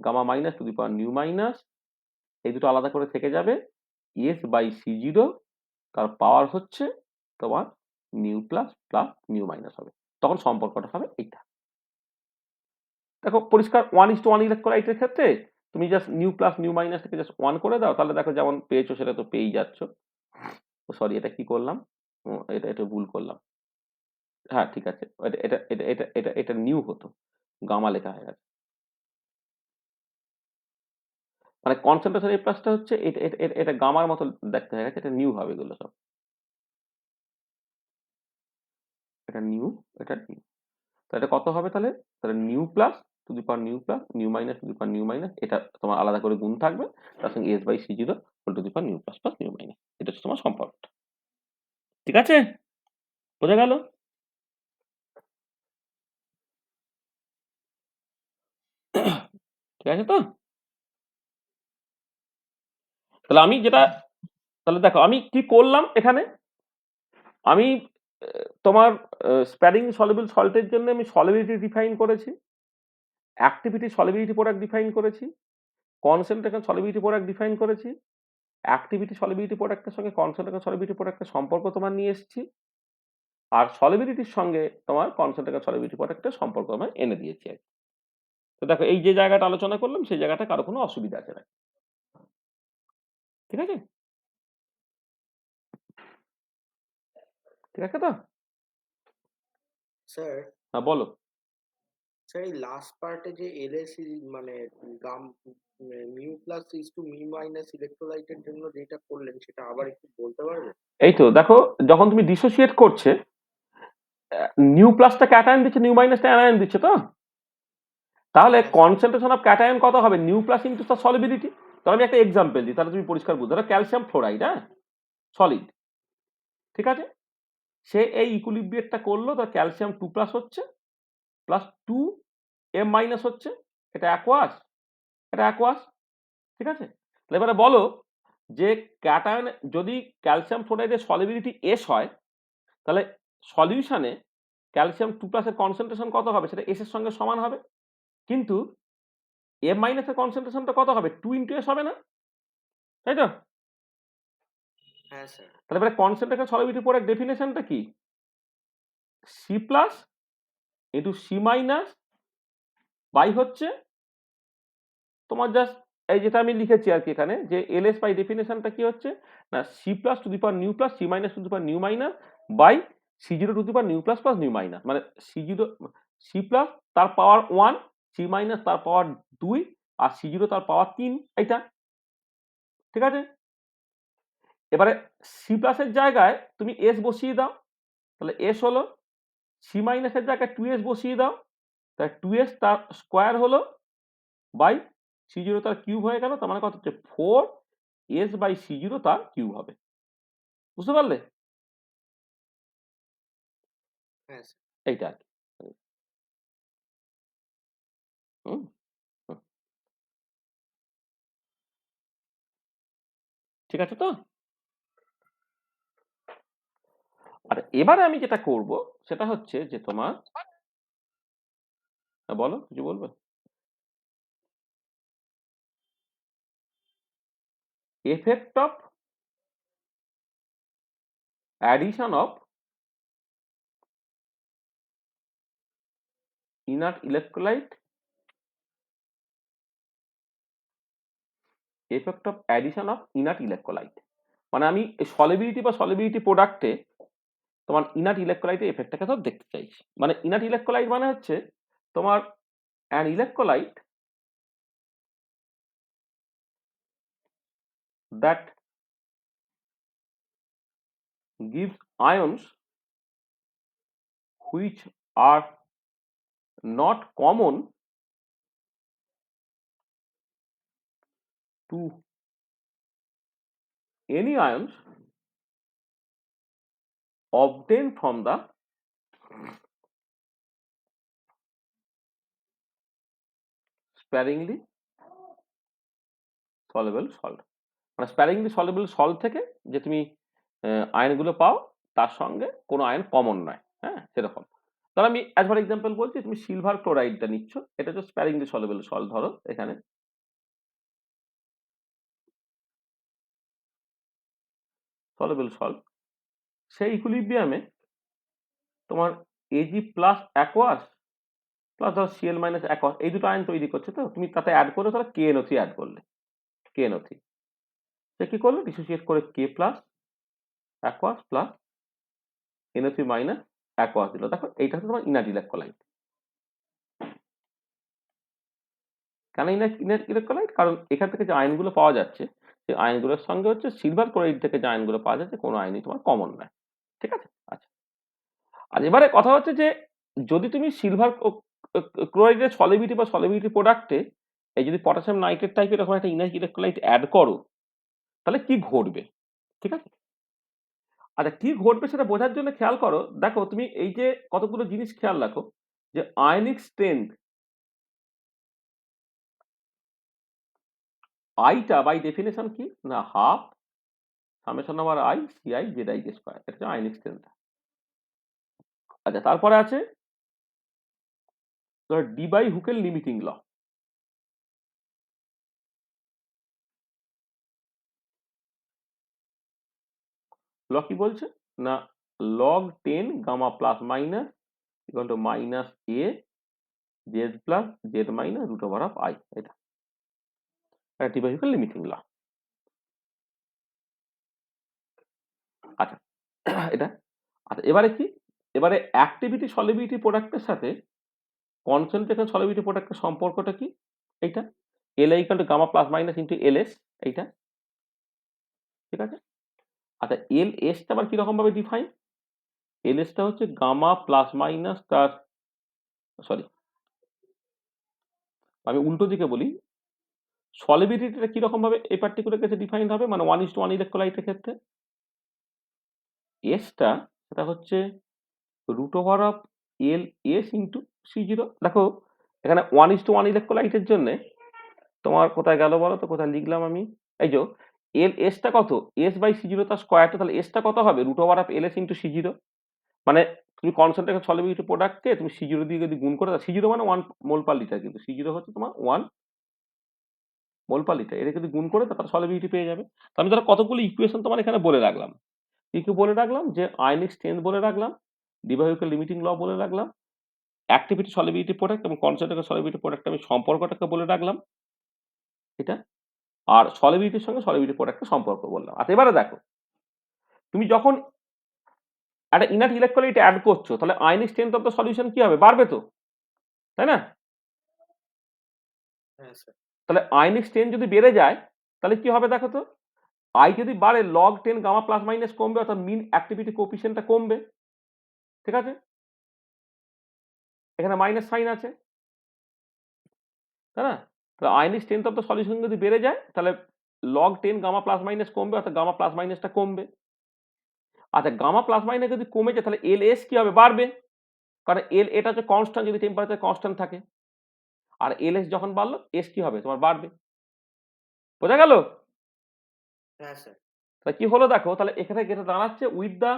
gamma minus to the power nu minus, এই দুটো আলাদা করে থেকে যাবে, এস বাই সি জিরো, তার পাওয়ার হচ্ছে তোমার nu plus plus nu minus হবে। তখন সম্পর্কটা হবে এইটা। দেখো পরিষ্কার 1:1 ইলেকট্রোলাইটের ক্ষেত্রে তুমি just new plus nu minus থেকে জাস্ট 1 করে দাও, তাহলে দেখো যেমন পেয়েছো সেটা তো পেয়েই যাচ্ছ। সরি, এটা কি করলাম, এটা ভুল করলাম। হ্যাঁ ঠিক আছে, এটা এটা এটা এটা এটা নিউ হতো, গামা লেখা হয়ে গেছে। মানে কনসেন্ট্রেশন এই প্লাসটা হচ্ছে এটা গামার মতো দেখতে হয়ে গেছে, এটা নিউ হবে এগুলো সব। এটা নিউ, এটা নিউ। তো এটা কত হবে তাহলে? তাহলে nu plus to the power nu plus, nu minus to the power nu minus, এটা তোমার আলাদা করে গুণ থাকবে, তার সঙ্গে S by C zero whole to the power nu plus plus nu minus. এটা হচ্ছে তোমার সম্পর্কটা। ঠিক আছে, বোঝা গেল? ঠিক আছে তো? তাহলে আমি যেটা, তাহলে দেখো আমি কি করলাম এখানে, আমি তোমার স্প্যারিং সলিউবল সল্টের জন্য আমি সলিবিলিটি ডিফাইন করেছি, অ্যাক্টিভিটি সলিবিলিটি প্রোডাক্ট ডিফাইন করেছি, কনসেন্ট্রেশন সলিবিলিটি প্রোডাক্ট ডিফাইন করেছি, অ্যাক্টিভিটি সলিবিলিটি প্রোডাক্টের সঙ্গে কনসেন্ট্রেশন সলিবিলিটি প্রোডাক্টের সম্পর্ক তোমার নিয়ে এসেছি, আর সলিবিলিটির সঙ্গে তোমার কনসেন্ট্রেশন সলিবিলিটি প্রোডাক্টের সম্পর্ক আমরা এনে দিয়েছি আর কি। তো দেখো এই যে জায়গাটা আলোচনা করলাম সেই জায়গাটা কারো কোনো অসুবিধা আছে না, ঠিক আছে? ঠিক আছে তো? স্যার হ্যাঁ বলো। স্যার এই লাস্ট পার্টে যে এলএসি মানে গাম mu plus is to mu minus ইলেকট্রোলাইটের জন্য যেটা করলেন সেটা আবার একটু বলতে পারবে? এই তো দেখো, যখন তুমি ডিসোসিয়েট করছে, নিউ প্লাসটা ক্যাটায়ন দিচ্ছে, নিউ মাইনাসটা অ্যানায়ন দিচ্ছে, তো তাহলে কনসেন্ট্রেশন অফ ক্যাটায়ন কত হবে, নিউ প্লাস ইনটু তার সলিবিলিটি। তাহলে আমি একটা এক্সাম্পল দিই, তাহলে তুমি পরিষ্কার বুঝতে, ধরো ক্যালসিয়াম ফ্লোরাইড, হ্যাঁ সলিড, ঠিক আছে, সে এই ইকুইলিব্রিয়ামটা করলো, তার ক্যালসিয়াম 2 প্লাস হচ্ছে প্লাস 2 এম মাইনাস হচ্ছে, এটা অ্যাকোয়াস, এটা অ্যাকোয়াস, ঠিক আছে। তাহলে এবারে বলো যে ক্যাটায়ন যদি ক্যালসিয়াম ফ্লোরাইডের সলিবিলিটি এস হয়, তাহলে সলিউশনে ক্যালসিয়াম 2 প্লাসের কনসেন্ট্রেশন কত হবে, সেটা এস এর সঙ্গে সমান হবে, কিন্তু এম মাইনাসের কনসেন্ট্রেশনটা কত হবে, 2 ইন্টু এস হবে না, তাই তো? হ্যাঁ স্যার। তাহলে এবারে কনসেন্ট্রেশন সলিবিলিটি প্রোডাক্ট ডেফিনেশনটা কি, C plus into C minus by হচ্ছে তোমার জাস্ট এই যেটা আমি লিখেছি আর কি এখানে, যে এলএস বাই ডেফিনেশনটা কি হচ্ছে না, C plus to the power nu plus C minus to the power nu minus by C zero to the power nu plus plus nu minus, মানে সি জিরো, সি প্লাস তার power 1, C minus তার পাওয়ার 2, আর C zero তার পাওয়ার 3, এইটা ঠিক আছে। এবারে C প্লাসের জায়গায় তুমি এস বসিয়ে দাও, তাহলে এস হলো, সি মাইনাসের জায়গায় 2s বসিয়ে দাও, তাহলে 2s তার স্কোয়ার হলো বাই সি জিরো তার কিউব হয়ে গেল, তার মানে কত হচ্ছে 4s বাই সি জিরো তার কিউব হবে, বুঝতে পারলে? হ্যাঁ স্যার। এইটা আর কি। হুম, হুম। ঠিক আছে তো? আর এবারে আমি যেটা করব সেটা হচ্ছে যে তোমার, বলো কিছু বলবে? Effect of addition of inert electrolyte, effect of addition of inert electrolyte, মানে আমি সলিবিলিটি বা সলিবিলিটি প্রোডাক্টে তোমার ইনার্ট ইলেকট্রোলাইটের এফেক্টটাকে তো দেখতে চাইছি। মানে ইনার্ট ইলেকট্রোলাইট মানে হচ্ছে তোমার an electrolyte that gives ions which are not common to any ions obtained from the sparingly soluble salt, মানে sparingly soluble salt থেকে যে তুমি আয়নগুলো পাও তার সঙ্গে কোনো আয়ন কমন নয়, হ্যাঁ সেরকম। তাহলে আমি অ্যাজ ফর এক্সাম্পল বলছি, তুমি সিলভার ক্লোরাইডটা নিচ্ছ, এটা হচ্ছে স্প্যারিংলি সলিউবল সল্ট, ধরো এখানে সলিউবল সল্ট, সেই ইকুইলিব্রিয়ামে তোমার Ag প্লাস অ্যাকোয়াস প্লাস ধরো Cl মাইনাস অ্যাকোয়াস, এই দুটো আয়ন তৈরি করছে, তো তুমি তাতে অ্যাড করলে তাহলে KNO3 অ্যাড করলে, KNO3 সে কি করলো, ডিসোসিয়েট করে K plus aqueous plus NO3 minus aqueous দিল। দেখো এইটা হচ্ছে তোমার ইনার্ট ইলেক্ট্রোলাইট। কেন ইনার্ট ইলেক্ট্রোলাইট? কারণ এখান থেকে যে আয়নগুলো পাওয়া যাচ্ছে, সেই আয়নগুলোর সঙ্গে হচ্ছে সিলভার ক্লোরাইড থেকে যে আয়নগুলো পাওয়া যাচ্ছে, কোনো আয়নই তোমার কমন নয়। ঠিক আছে? আচ্ছা, আর এবারে কথা হচ্ছে যে যদি তুমি সিলভার ক্লোরাইডের সলিবিলিটি বা সলিবিলিটি প্রোডাক্টে এই যদি পটাশিয়াম নাইট্রেট টাইপের এরকম একটা ইনার্ট ইলেক্ট্রোলাইট অ্যাড করো, তাহলে কি ঘটবে? ঠিক আছে? আচ্ছা, কি ঘটবে সেটা বোঝার জন্য খেয়াল করো, দেখো তুমি এই যে কতগুলো জিনিস খেয়াল রাখো, যে আয়নিক স্ট্রেংথ আইটা বাই ডেফিনেশন কি না, half summation over I C I Z I square, এটা হচ্ছে আয়নিক স্ট্রেংথ। আচ্ছা, তারপরে আছে Debye Huckel limiting law. Law কি বলছে না, log 10 gamma plus minus equal to minus A Z plus Z minus root over of I, এটা Debye Huckel limiting law. আচ্ছা, এটা আচ্ছা, এবারে কি, এবারে অ্যাক্টিভিটি সলিবিলিটি প্রোডাক্টের সাথে কনসেন্ট্রেশন সলিবিলিটি প্রোডাক্টের সম্পর্কটা কি, এইটা L equal to gamma plus minus into L S, এইটা ঠিক আছে। আচ্ছা, এল এসটা আবার কিরকম ভাবে ডিফাইন, এল এসটা হচ্ছে গামা প্লাস মাইনাস তার, সরি আমি উল্টো দিকে বলি, সলিবিলিটিটা কিরকম ভাবে এই পার্টিকুলার কেসে ডিফাইন হবে, মানে 1:1 ইলেক্ট্রোলাইটের ক্ষেত্রে এসটা সেটা হচ্ছে root over of L S into C zero. দেখো এখানে 1:1 ইলেক্ট্রোলাইটের জন্য তোমার কোথায় গেল বলো তো, কোথায় লিখলাম আমি, এই যে এল এসটা কত, এস বাই সি জিরো তার স্কোয়ারটা, তাহলে এসটা কত হবে, root over of L S into C zero. মানে তুমি কনসেন্ট্রেশন সলিবিলিটি প্রোডাক্টকে তুমি সি জিরো দিয়ে যদি গুণ করে, সি জিরো মানে 1 মোল পার লিটার, কিন্তু সি জিরো হচ্ছে তোমার 1 মোল পার লিটার, এটা যদি গুণ করে তার সলিবিলিটি পেয়ে যাবে। তো আমি ধরো কতগুলো ইকুয়েশন তোমার এখানে বলে রাখলাম, কি কি বলে রাখলাম, যে আয়নিক স্ট্রেংথ বলে রাখলাম, ডি বাই হুকেল লিমিটিং ল বলে রাখলাম, অ্যাক্টিভিটি সলিবিলিটি প্রোডাক্ট এবং কনসেন্ট্রেশন সলিবিলিটি প্রোডাক্ট আমি সম্পর্কটাকে বলে রাখলাম এটা, আর সলিবিলিটির সঙ্গে সলিবিলিটি প্রোডাক্টের সম্পর্ক বললাম। আচ্ছা, এবারে দেখো তুমি যখন একটা ইনার্ট ইলেকট্রোলাইট অ্যাড করছো, তাহলে ionic strength of the solution কি হবে, বাড়বে তো, তাই না? হ্যাঁ স্যার। তাহলে আয়নিক স্ট্রেংথ যদি বেড়ে যায় তাহলে কি হবে দেখো তো, আই যদি বাড়ে log 10 গামা প্লাস মাইনাস কমবে, অর্থাৎ মিন অ্যাক্টিভিটি কোএফিসিয়েন্টটা কমবে। ঠিক আছে, এখানে মাইনাস সাইন আছে, তাই না? তাহলে ionic strength of the solution যদি বেড়ে যায় তাহলে log 10 গামা প্লাস মাইনাস কমবে, অর্থাৎ গামা প্লাস মাইনাসটা কমবে। আচ্ছা, গামা প্লাস মাইনাস যদি কমে যায় তাহলে এল এস কি হবে, বাড়বে, কারণ এল এটা হচ্ছে কনস্ট্যান্ট, যদি টেম্পারেচার কনস্ট্যান্ট থাকে, আর এল এস যখন বাড়লো এস কি হবে, তোমার বাড়বে। বোঝা গেল? হ্যাঁ স্যার। তাহলে কি হলো দেখো, তাহলে এখানে যেটা দাঁড়াচ্ছে, with the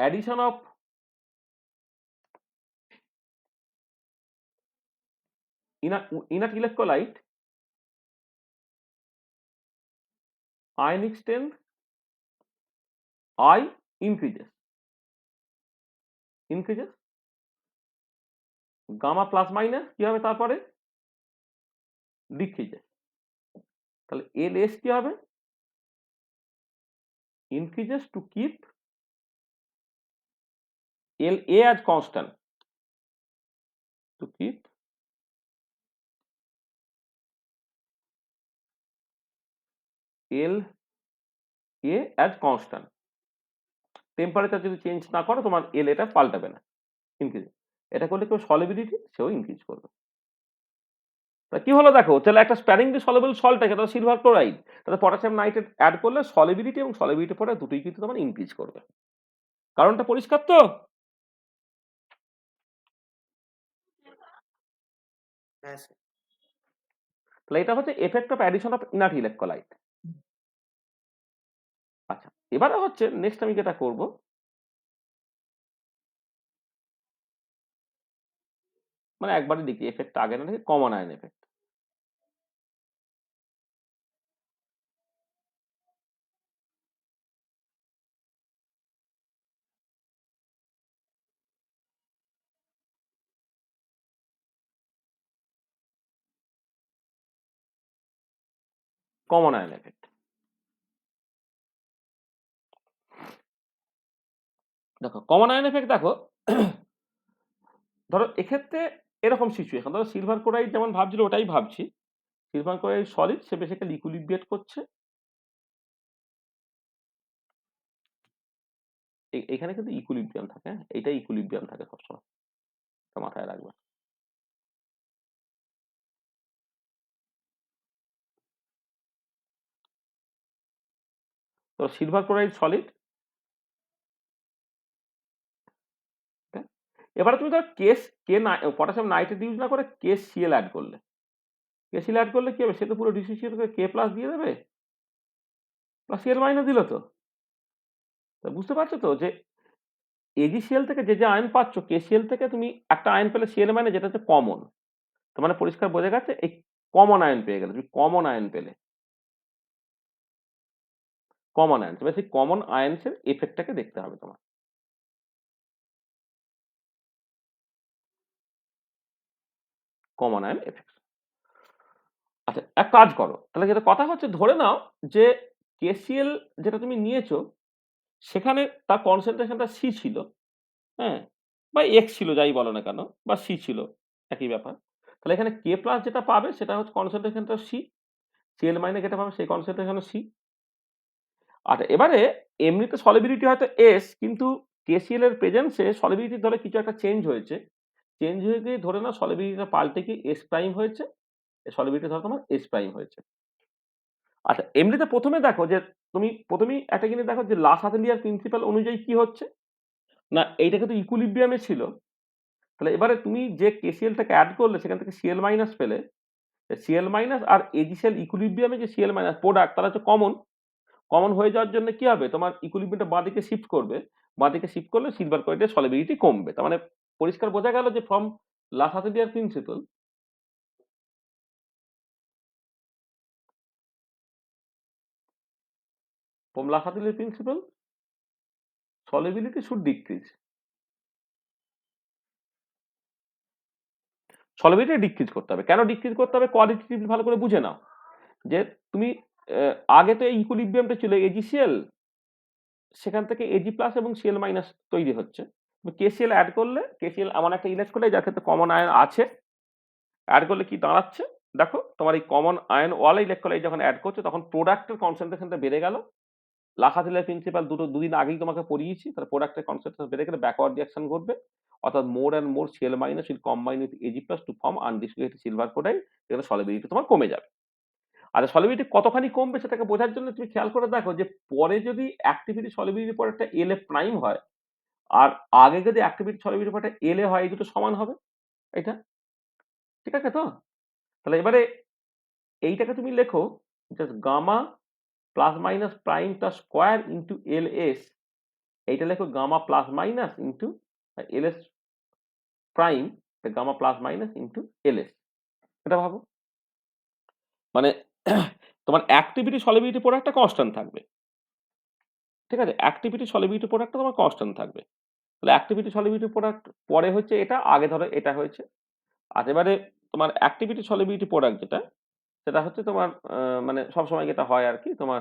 addition of inert electrolyte, ionic strength I increases, gamma plus minus কি হবে তারপরে decreases, তাহলে LS কি হবে, increases to keep LA as constant, to keep LA as constant, temperature যদি চেঞ্জ না করো তোমার এল এটা পাল্টাবে না, ইনক্রিজ। এটা করলে কেউ সলিবিলিটি সেও ইনক্রিজ করবে। তা কি হলো দেখো, তাহলে একটা স্প্যারিংলি সলিবল সল্ট আছে, তাহলে সিলভার ক্লোরাইড, তাহলে পটাশিয়াম নাইট্রেট অ্যাড করলে সলিবিলিটি এবং সলিবিলিটি পরে দুটোই কিন্তু তোমার ইনক্রিজ করবে। কারণটা পরিষ্কার তো? হ্যাঁ স্যার। তাহলে এটা হচ্ছে effect of addition of inert electrolyte. আচ্ছা, এবারে হচ্ছে নেক্সট আমি যেটা করব, মানে একবারই দেখি এফেক্টটা আগে না দেখি, common ion effect. Common ion effect দেখো, কমন আয়ন এফেক্ট দেখো, ধরো এক্ষেত্রে এরকম সিচুয়েশন, ধরো সিলভার ক্লোরাইড যেমন ভাবছিল ওটাই ভাবছি, সিলভার ক্লোরাইড সলিড, সে বেসিক্যালি ইকুইলিব্রিয়েট করছে। এখানে কিন্তু ইকুইলিব্রিয়াম থাকে, হ্যাঁ, এইটাই ইকুইলিব্রিয়াম থাকে সবসময়, এটা মাথায় রাখবে। তো সিলভার ক্লোরাইড সলিড, এবারে তুমি ধরো কেস কে পটাশিয়াম নাইট্রেট ইউজ না করে কেস সিএল অ্যাড করলে, কে সিএল অ্যাড করলে কি হবে, সে তো পুরো ডিসোসিয়েট করে কে প্লাস দিয়ে দেবে, প্লাস সিএল মাইনাস দিল তো। বুঝতে পারছো তো যে এজিসিএল থেকে যে আয়ন পাচ্ছ, কেসিএল থেকে তুমি একটা আয়ন পেলে সিএল মানে যেটা হচ্ছে কমন, তো মানে পরিষ্কার বোঝা গেছে এই কমন আয়ন পেয়ে গেলে, তুমি কমন আয়ন পেলে, কমন আয়ন, তবে সেই কমন আয়নসের এফেক্টটাকে দেখতে হবে তোমার। Common ion effect. আচ্ছা, এক কাজ করো তাহলে, যেটা কথা হচ্ছে, ধরে নাও যে কেসিএল যেটা তুমি নিয়েছো সেখানে তার কনসেন্ট্রেশনটা সি ছিল, হ্যাঁ, বা এক্স ছিল, যাই বলো না কেন, বা সি ছিল, একই ব্যাপার। তাহলে এখানে কে প্লাস যেটা পাবে সেটা হচ্ছে কনসেন্ট্রেশনটা সি, সিএল মাইনে যেটা পাবে সেই কনসেন্ট্রেশন সি। আচ্ছা, এবারে এমনিতে সলিবিলিটি হয়তো এস, কিন্তু কেসিএল এর প্রেজেন্সে সলিবিলিটি ধরে কিছু একটা চেঞ্জ হয়েছে, চেঞ্জ হয়ে গিয়ে ধরে নাও সলিবিলিটিটা পাল্টে কি এস প্রাইম হয়েছে, সলিবিলিটি ধরো তোমার এস প্রাইম হয়েছে। আচ্ছা, এমনিতে প্রথমে দেখো যে তুমি প্রথমেই একটা জিনিস দেখো যে লাসাতেলিয়ার প্রিন্সিপাল অনুযায়ী কি হচ্ছে না, এইটা কিন্তু ইকুইলিব্রিয়ামে ছিল। তাহলে এবারে তুমি যে কেসিএলটাকে অ্যাড করলে সেখান থেকে সিএল মাইনাস পেলে, সিএল মাইনাস আর এজিসিএল ইকুইলিব্রিয়ামে যে সিএল মাইনাস প্রোডাক্ট, তারা হচ্ছে কমন, কমন হয়ে যাওয়ার জন্য কি হবে, তোমার ইকুইলিব্রিয়ামটা বাঁদিকে শিফট করবে, বাঁদিকে শিফট করলে সিলভার ক্লোরাইডের সলিবিলিটি কমবে। তার মানে পরিষ্কার বোঝা গেল যে from Le Chatelier principle, from Le Chatelier principle solubility should decrease, solubility decrease করতে হবে। কেন ডিক্রিজ করতে হবে, কোয়ালিটেটিভ ভালো করে বুঝে নাও যে তুমি আগে তো এই ইকুইলিব্রিয়ামটা ছিল এজিসিএল, সেখান থেকে এজি প্লাস এবং সিএল মাইনাস তৈরি হচ্ছে, কেসিএল অ্যাড করলে, কেসিএল এমন একটা ইলেকট্রোলাইট যার ক্ষেত্রে কমন আয়ন আছে, অ্যাড করলে কি দাঁড়াচ্ছে, দেখো তোমার এই কমন আয়ন ওয়ালা ইলেকট্রোলাইট যখন অ্যাড করছে তখন প্রোডাক্টের কনসেন্ট্রেশনটা বেড়ে গেল। লাসাথিলের প্রিন্সিপাল দুদিন আগেই তোমাকে পড়িয়েছি, তাহলে প্রোডাক্টের কনসেন্ট্রেশন বেড়ে গেলে ব্যাকওয়ার্ড রিঅ্যাকশন ঘটবে, অর্থাৎ more and more C L minus will combine with A G plus to form undissociated silver chloride, যেখানে সলিবিলিটি তোমার কমে যাবে। আর সলিবিলিটি কতখানি কমবে সেটাকে বোঝার জন্য তুমি খেয়াল করে দেখো যে পরে যদি অ্যাক্টিভিটি সলিবিলিটি পরে একটা এল এ প্রাইম হয়, আর আগে যদি অ্যাক্টিভিটি সলিবিলিটি পরে এল এ হয়, এই দুটো সমান হবে, এটা ঠিক আছে তো। তাহলে এবারে এইটাকে তুমি লেখো just gamma plus minus prime তার স্কোয়ার ইন্টু এল এস, এইটা লেখো gamma plus minus into L S prime, gamma plus minus into L S, এটা ভাবো। মানে তোমার অ্যাক্টিভিটি সলিবিলিটি প্রোডাক্টটা কনস্ট্যান্ট থাকবে, ঠিক আছে, অ্যাক্টিভিটি সলিবিলিটি প্রোডাক্টটা তোমার কনস্ট্যান্ট থাকবে। তাহলে অ্যাক্টিভিটি সলিবিলিটি প্রোডাক্ট পরে হচ্ছে এটা, আগে ধরো এটা হয়েছে। আর এবারে তোমার অ্যাক্টিভিটি সলিবিলিটি প্রোডাক্ট যেটা, সেটা হচ্ছে তোমার মানে সবসময় যেটা হয় আর কি, তোমার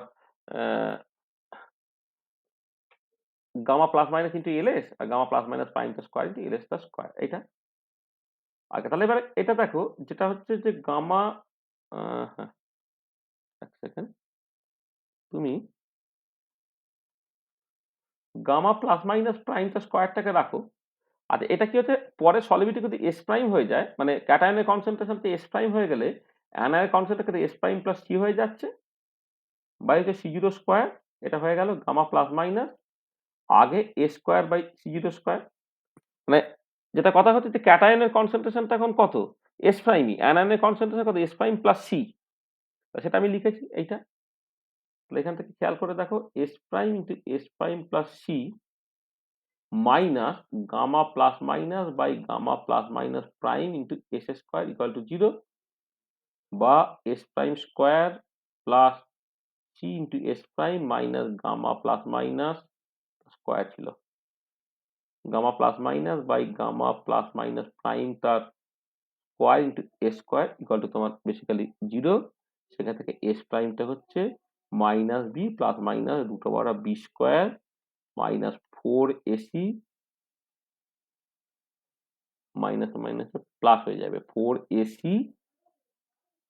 gamma plus minus into L S আর gamma plus minus prime square into L S plus square, এইটা আগে। তাহলে এবারে এটা দেখো যেটা হচ্ছে যে গামা, হ্যাঁ এক সেকেন্ড, তুমি গামা প্লাস মাইনাস প্রাইম স্কোয়ারটাকে রাখো। আর এটা কি হচ্ছে, পরে সলিবিলিটি যদি এস প্রাইম হয়ে যায়, মানে ক্যাটায়নের কনসেন্ট্রেশন এস প্রাইম হয়ে গেলে অ্যানায়নের concentration S prime plus C হয়ে যাচ্ছে, বাই হচ্ছে সি জিরো স্কোয়ার, এটা হয়ে গেল গামা প্লাস মাইনাস আগে A square by C zero square. মানে যেটা কথা হচ্ছে যে ক্যাটায়নের কনসেন্ট্রেশনটা এখন কত, এস প্রাইমই, অ্যানায়নের কনসেন্ট্রেশন কত, এস প্রাইম প্লাস সি, সেটা আমি লিখেছি এইটা। তাহলে এখান থেকে খেয়াল করে দেখো S prime into S prime plus C minus gamma plus minus by gamma plus minus prime into S square equal to 0 বা S prime square plus C into S prime minus gamma plus minus square ছিল gamma plus minus by gamma plus minus prime তার square into S square equal to তোমার basically 0 সেখান থেকে S প্রাইমটা হচ্ছে minus B plus minus root over of B square minus 4ac minus minus plus হয়ে যাবে 4ac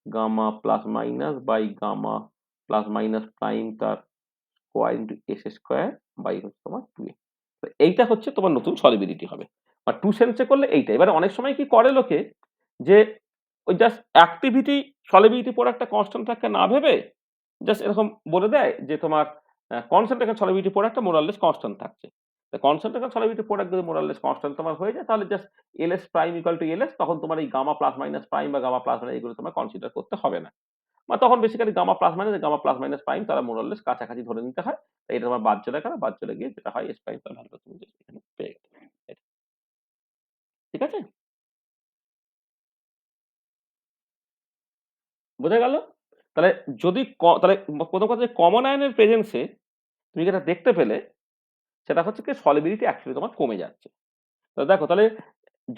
gamma plus minus by gamma plus minus prime তার square into S square by হচ্ছে তোমার 2a। এইটা হচ্ছে তোমার নতুন সলিবিলিটি হবে বা 2 সেন্সে করলে এইটা। এবারে অনেক সময় কি করে লোকে যে ওই জাস্ট অ্যাক্টিভিটি সলিবিলিটি প্রোডাক্টটা কনস্ট্যান্ট থাকে না ভেবে জাস্ট এরকম বলে দেয় যে তোমার কনসেন্ট্রেশন সলিবিলিটি প্রোডাক্টটা মোরাললেস কনস্ট্যান্ট থাকছে। কনসেন্ট্রেশন সলিবিলিটি প্রোডাক্ট যদি মোরাললেস কনস্ট্যান্ট তোমার হয়ে যায় তাহলে just LS prime equal to LS, তখন তোমার এই গামা প্লাস মাইনাস প্রাইম বা গামা প্লাস মাইনাস এগুলো তোমার কনসিডার করতে হবে না। বা তখন basically gamma plus minus prime তারা মোরাললেস কাছাকাছি ধরে নিতে হয়। তাই এটা তোমার বাদ চলে গেল, বাদ চলে গিয়ে যেটা হয় এস প্রাইম তার ভ্যালুটা তুমি just এখানে পেয়ে গেলে। ঠিক আছে, বোঝা গেল? তাহলে যদি তাহলে প্রথম কথা যে কমন আয়নের প্রেজেন্সে তুমি যেটা দেখতে পেলে সেটা হচ্ছে কি সলিবিলিটি অ্যাকচুয়ালি তোমার কমে যাচ্ছে। তো দেখো তাহলে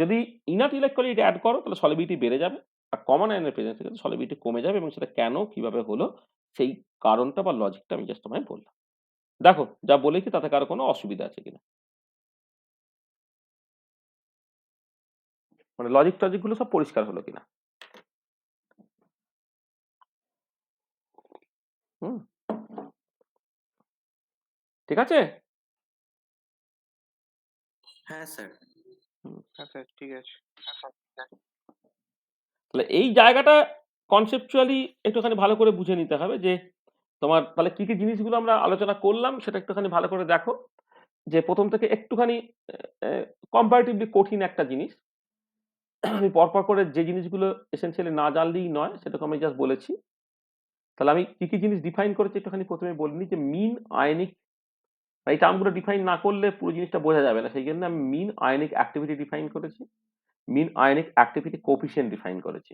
যদি ইনার্ট ইলেকট্রোলাইট অ্যাড করো তাহলে সলিবিলিটি বেড়ে যাবে, আর কমন আয়নের প্রেজেন্সে কিন্তু সলিবিলিটি কমে যাবে, এবং সেটা কেন কিভাবে হলো সেই কারণটা বা লজিকটা আমি জাস্ট তোমায় বললাম। দেখো যা বলেছি তাতে কারো কোনো অসুবিধা আছে কিনা, মানে লজিক টজিক গুলো সব পরিষ্কার হলো কিনা? হুম, ঠিক আছে। হ্যাঁ স্যার। হ্যাঁ স্যার ঠিক আছে। তাহলে এই জায়গাটা কনসেপচুয়ালি একটুখানি ভালো করে বুঝে নিতে হবে যে তোমার তাহলে কি কি জিনিসগুলো আমরা আলোচনা করলাম সেটা একটুখানি ভালো করে দেখো। যে প্রথম থেকে একটুখানি কম্পারেটিভলি কঠিন একটা জিনিস, আমি পরপর করে যে জিনিসগুলো এসেনশিয়ালি না জানলেই নয় সেটাকে আমি জাস্ট বলেছি। তাহলে আমি কি কি জিনিস ডিফাইন করেছি একটুখানি প্রথমে বলিনি, যে মিন আয়নিক, এই টার্মগুলো ডিফাইন না করলে পুরো জিনিসটা বোঝা যাবে না, সেই জন্য আমি মিন আয়নিক অ্যাক্টিভিটি ডিফাইন করেছি, মিন আয়নিক অ্যাক্টিভিটি কোফিশিয়েন্ট ডিফাইন করেছি।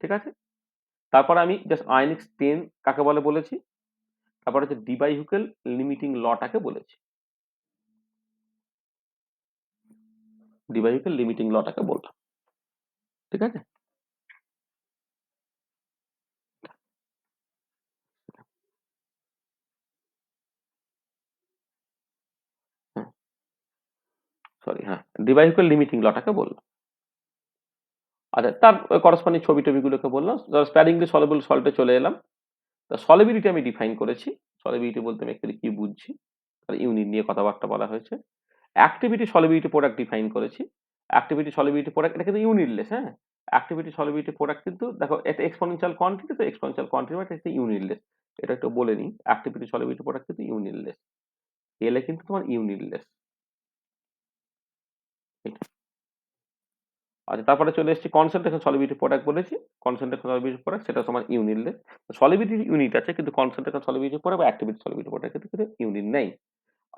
ঠিক আছে, তারপর আমি জাস্ট আয়নিক স্টেন কাকে বলে বলেছি, তারপর হচ্ছে ডিবাই-হুকেল লিমিটিং লটাকে বলেছি, ডিবাই-হুকেল লিমিটিং লটাকে বললাম। ঠিক আছে, হ্যাঁ সরি, হ্যাঁ ডিবাই-হুকেল লিমিটিং লটাকে বললাম। আচ্ছা, তার করসপন্ডিং ছবি টবিগুলোকে বললাম। স্প্যারিংলি সলেবল সল্টে চলে এলাম। সলিবিলিটি আমি ডিফাইন করেছি, সলিবিলিটি বলতে আমি অ্যাকচুয়ালি কি বুঝছি, ইউনিট নিয়ে কথাবার্তা বলা হয়েছে। অ্যাক্টিভিটি সলিবিলিটি প্রোডাক্ট ডিফাইন করেছি, অ্যাক্টিভিটি সলিবিলিটি প্রোডাক্ট এটা কিন্তু ইউনিটলেস। হ্যাঁ, অ্যাক্টিভিটি সলিবিলিটি প্রোডাক্ট কিন্তু দেখো এটা এক্সপোনেনশিয়াল কোয়ান্টিটি, তো এক্সপোনেনশিয়াল কোয়ান্টিটি মানে এটা ইউনিটলেস। এটা একটু বলে নিই, অ্যাক্টিভিটি সলিবিলিটি প্রোডাক্ট কিন্তু ইউনিটলেস, এলে কিন্তু তোমার ইউনিটলেস। আচ্ছা, তারপরে চলে এসেছি কনসেন্ট্রেশন সলিবিলিটি প্রোডাক্ট বলেছি, কনসেন্ট্রেশন সলিবিলিটি প্রোডাক্ট সেটা তোমার ইউনিটলেস। সলিবিলিটি ইউনিট আছে কিন্তু কনসেন্ট্রেশন সলিবিলিটি প্রোডাক্ট বা অ্যাক্টিভিটি সলিবিলিটি প্রোডাক্ট কিন্তু ইউনিট নেই।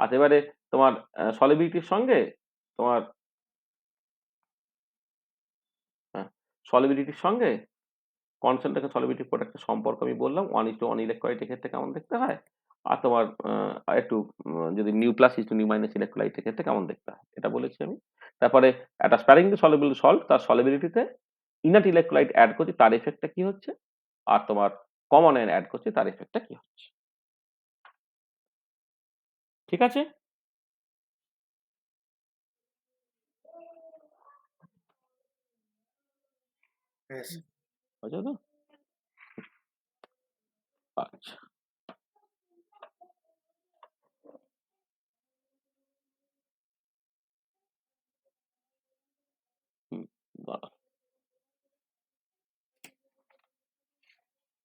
আচ্ছা, এবারে তোমার সলিবিলিটির সঙ্গে তোমার সলিবিলিটির সঙ্গে কনসেন্ট্রেশন সলিবিলিটি প্রোডাক্টের সম্পর্ক আমি বললাম 1:1 ইলেকট্রোলাইটের ক্ষেত্রে কেমন দেখতে হয়, আর তোমার একটু যদি nu plus is to nu minus ইলেকট্রোলাইটের ক্ষেত্রে কেমন দেখতে হয় এটা বলেছি আমি। তারপরে একটা স্প্যারিংলি সলিবল সল্ট তার সলিবিলিটিতে ইনার্ট ইলেকট্রোলাইট অ্যাড করছি তার এফেক্টটা কি হচ্ছে, আর তোমার কমন আয়ন অ্যাড করছি তার এফেক্টটা কি হচ্ছে। ঠিক আছে, হ্যাঁ স্যার। বুঝছো তো? আচ্ছা, দাঁড়াও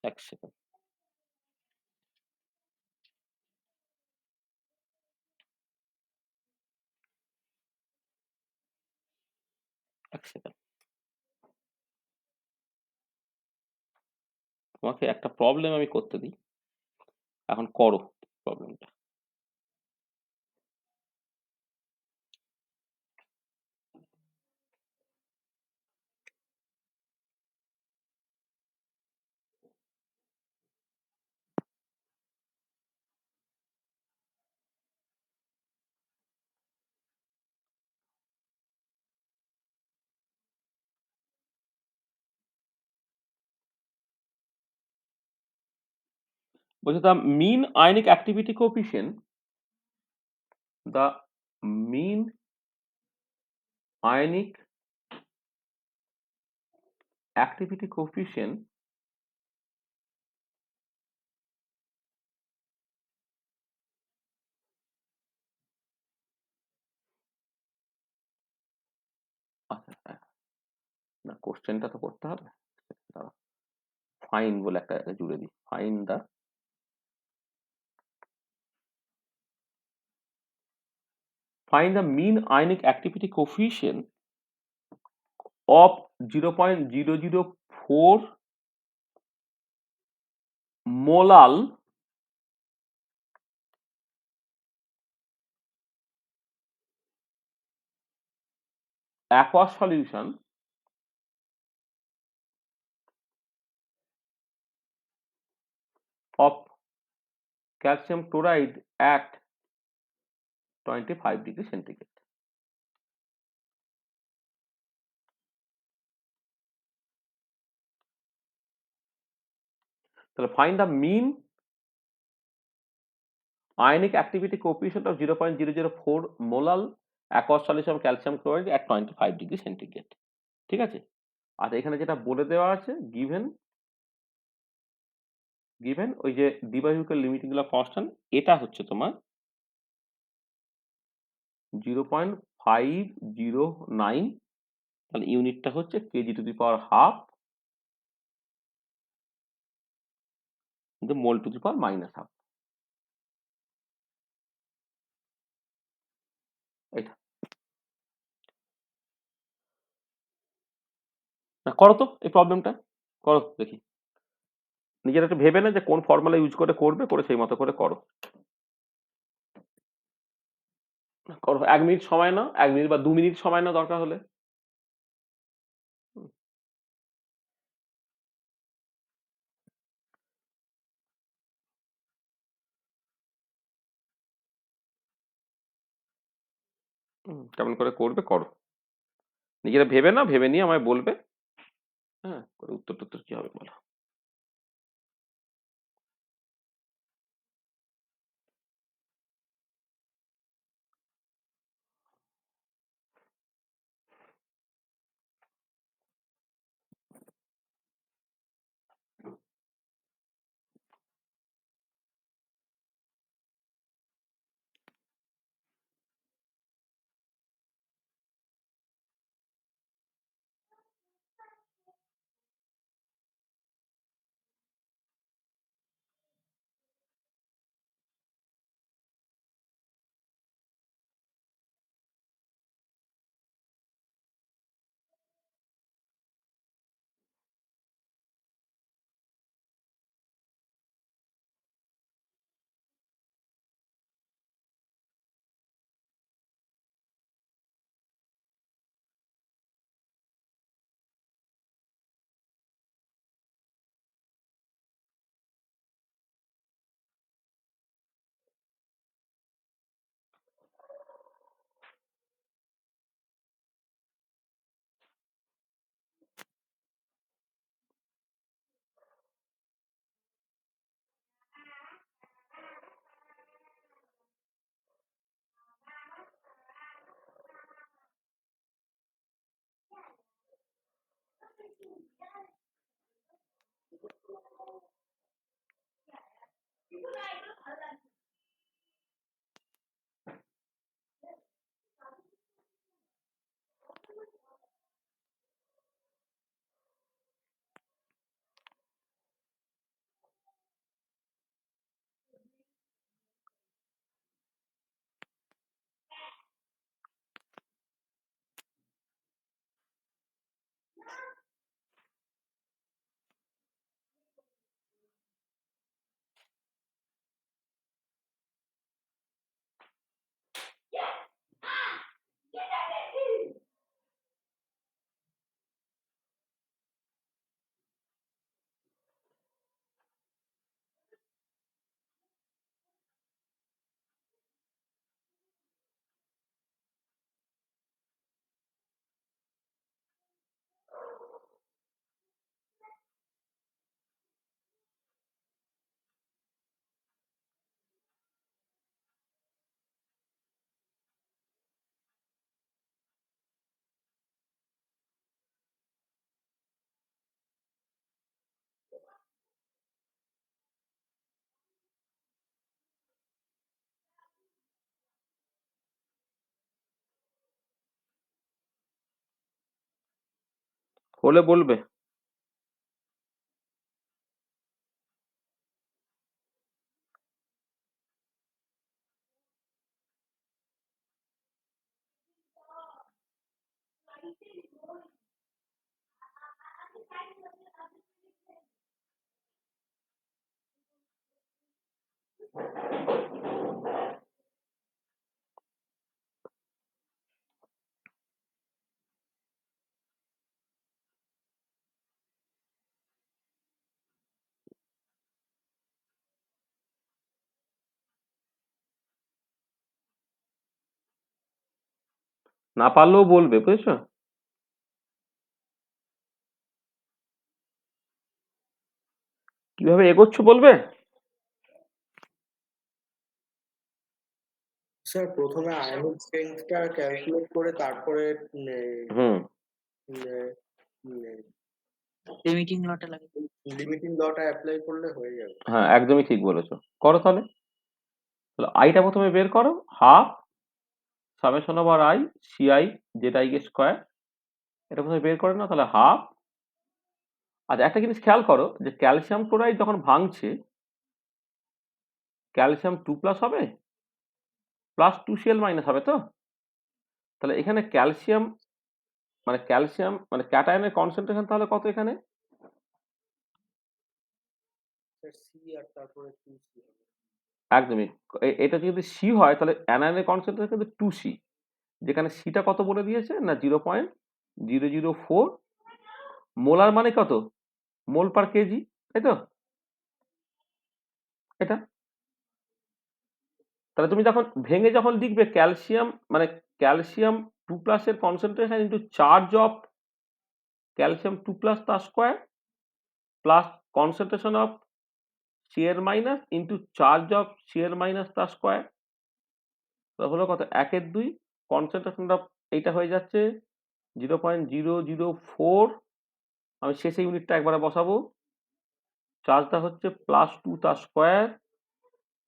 এক সেকেন্ড। এক সেকেন্ড, তোমাকে একটা প্রবলেম আমি করতে দিই। এখন করো প্রবলেমটা। বলছে the mean ionic activity coefficient the mean ionic activity coefficient আচ্ছা হ্যাঁ, না কোশ্চেনটা তো করতে হবে। দাঁড়াও, ফাইন বলে একটা জুড়ে দিই, find the mean ionic activity coefficient of 0.004 molal aqueous solution of calcium chloride at 25 degree centigrade. তাহলে find the mean ionic activity coefficient of 0.004 molal aqueous solution of calcium chloride at 25 degree centigrade. ঠিক আছে? আর এখানে যেটা বলে দেওয়া আছে given ওই যে দ্বিবাহুকের লিমিটগুলো কনস্ট্যান্ট, এটা হচ্ছে তোমার 0.509, তাহলে ইউনিটটা হচ্ছে KG two the power half mole two the power minus half. এটা না, করো তো এই প্রবলেমটা, করো দেখি। নিজেরা একটু ভেবে না যে কোন ফর্মুলা ইউজ করে করে সেই মতো করে করো। করো 1 মিনিট সময় নাও, 1 মিনিট বা 2 মিনিট সময় নাও দরকার হলে। কেমন করে করবে করো, নিজেরা ভেবে না, ভেবে নিয়ে আমায় বলবে। হ্যাঁ, করে উত্তর টুত্তর কি হবে বলো। হলে বলবে। না পারলেও বলবে, বুঝেছো? কিভাবে এগোচ্ছ বলবে? স্যার প্রথমে আয়নিক স্ট্রেংথটা ক্যালকুলেট করে তারপরে হুম লিমিটিং লটা লাগে। লিমিটিং লটা অ্যাপ্লাই করলে হয়ে যাবে। হ্যাঁ, একদমই ঠিক বলেছো। করো তাহলে। তাহলে আইটা প্রথমে বের করো, half summation over I C I Z I square, এটা প্রথমে বের করে নাও। তাহলে হাফ। আচ্ছা, একটা জিনিস খেয়াল করো যে ক্যালসিয়াম ক্লোরাইড যখন ভাঙছে, ক্যালসিয়াম 2+ হবে, প্লাস 2Cl মাইনাস হবে তো। তাহলে এখানে ক্যালসিয়াম মানে ক্যাটায়নের কনসেন্ট্রেশন তাহলে কত এখানে? স্যার সি আর তারপরে 2C হবে। একদমই। এটা যদি সি হয় তাহলে অ্যানায়নের কনসেন্ট্রেশন কিন্তু 2C, যেখানে সিটা কত বলে দিয়েছে না 0.004 মোলার, মানে কত মোল পার কেজি, তাই তো? এটা তাহলে তুমি যখন ভেঙে যখন লিখবে ক্যালসিয়াম মানে ক্যালসিয়াম 2+ এর concentration into charge of calcium 2+ তার square plus concentration of Cl minus into charge of Cl minus তার স্কোয়ার, হলো কত 1/2। কনসেন্ট্রেশন অফ এইটা হয়ে যাচ্ছে 0.004। আমি শেষে ইউনিটটা একবারে বসাবো। চার্জটা হচ্ছে +2 তার স্কোয়ার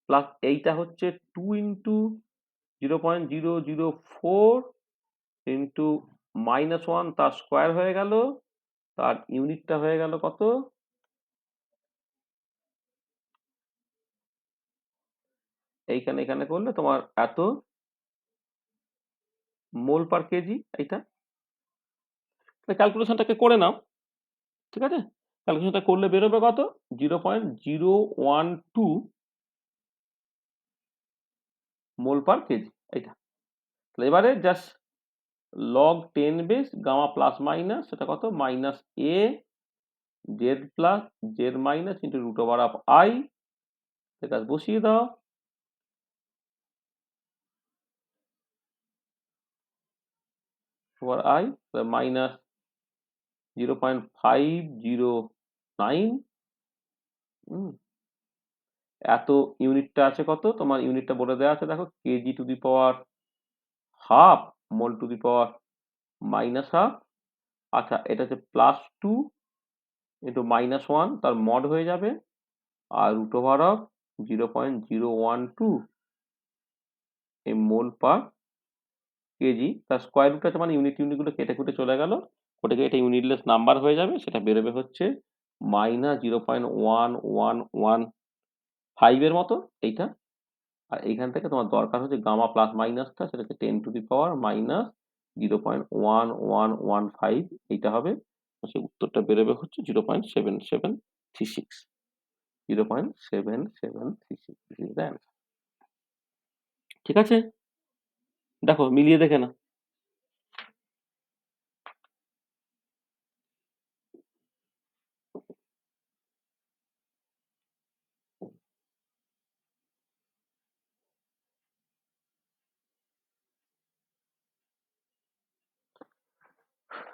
প্লাস এইটা হচ্ছে 2 ইন্টু 0.004 ইন্টু -1 তার স্কোয়ার হয়ে গেল। তার ইউনিটটা হয়ে গেল কত? এইখানে এখানে করলে তোমার এত মোল পার কেজি। এইটা ক্যালকুলেশনটাকে করে নাও, ঠিক আছে? ক্যালকুলেশনটা করলে বেরোবে কত? 0.012 মোল পার কেজি। এইটা তাহলে এবারে just log 10 base gamma plus minus, সেটা কত minus A Z plus Z minus into root over of I, সেটা বসিয়ে দাও। Over I minus 0.509। এত ইউনিটটা আছে কত তোমার? ইউনিটটা বলে দেওয়া আছে, দেখো KG two the power half mole two the power minus half. আচ্ছা, এটা হচ্ছে +2 ইন্টু -1 তার মড হয়ে যাবে, আর রুট ওভার অফ 0.012 এই মোল পার কেজি, তার স্কোয়ার রুট আছে, মানে ইউনিটগুলো কেটে কুটে চলে গেল, ওটাকে এটা ইউনিটলেস নাম্বার হয়ে যাবে, সেটা বেরোবে হচ্ছে -0.1115 এর মতো এইটা। আর এইখান থেকে তোমার দরকার হচ্ছে গামা প্লাস মাইনাসটা, সেটা হচ্ছে 10 টু দি পাওয়ার মাইনাস 0.1115 এইটা হবে। সে উত্তরটা বেরোবে হচ্ছে 0.7736। 0.7736 দিস ইজ দ্য অ্যান্সার। ঠিক আছে, দেখো মিলিয়ে দেখে না।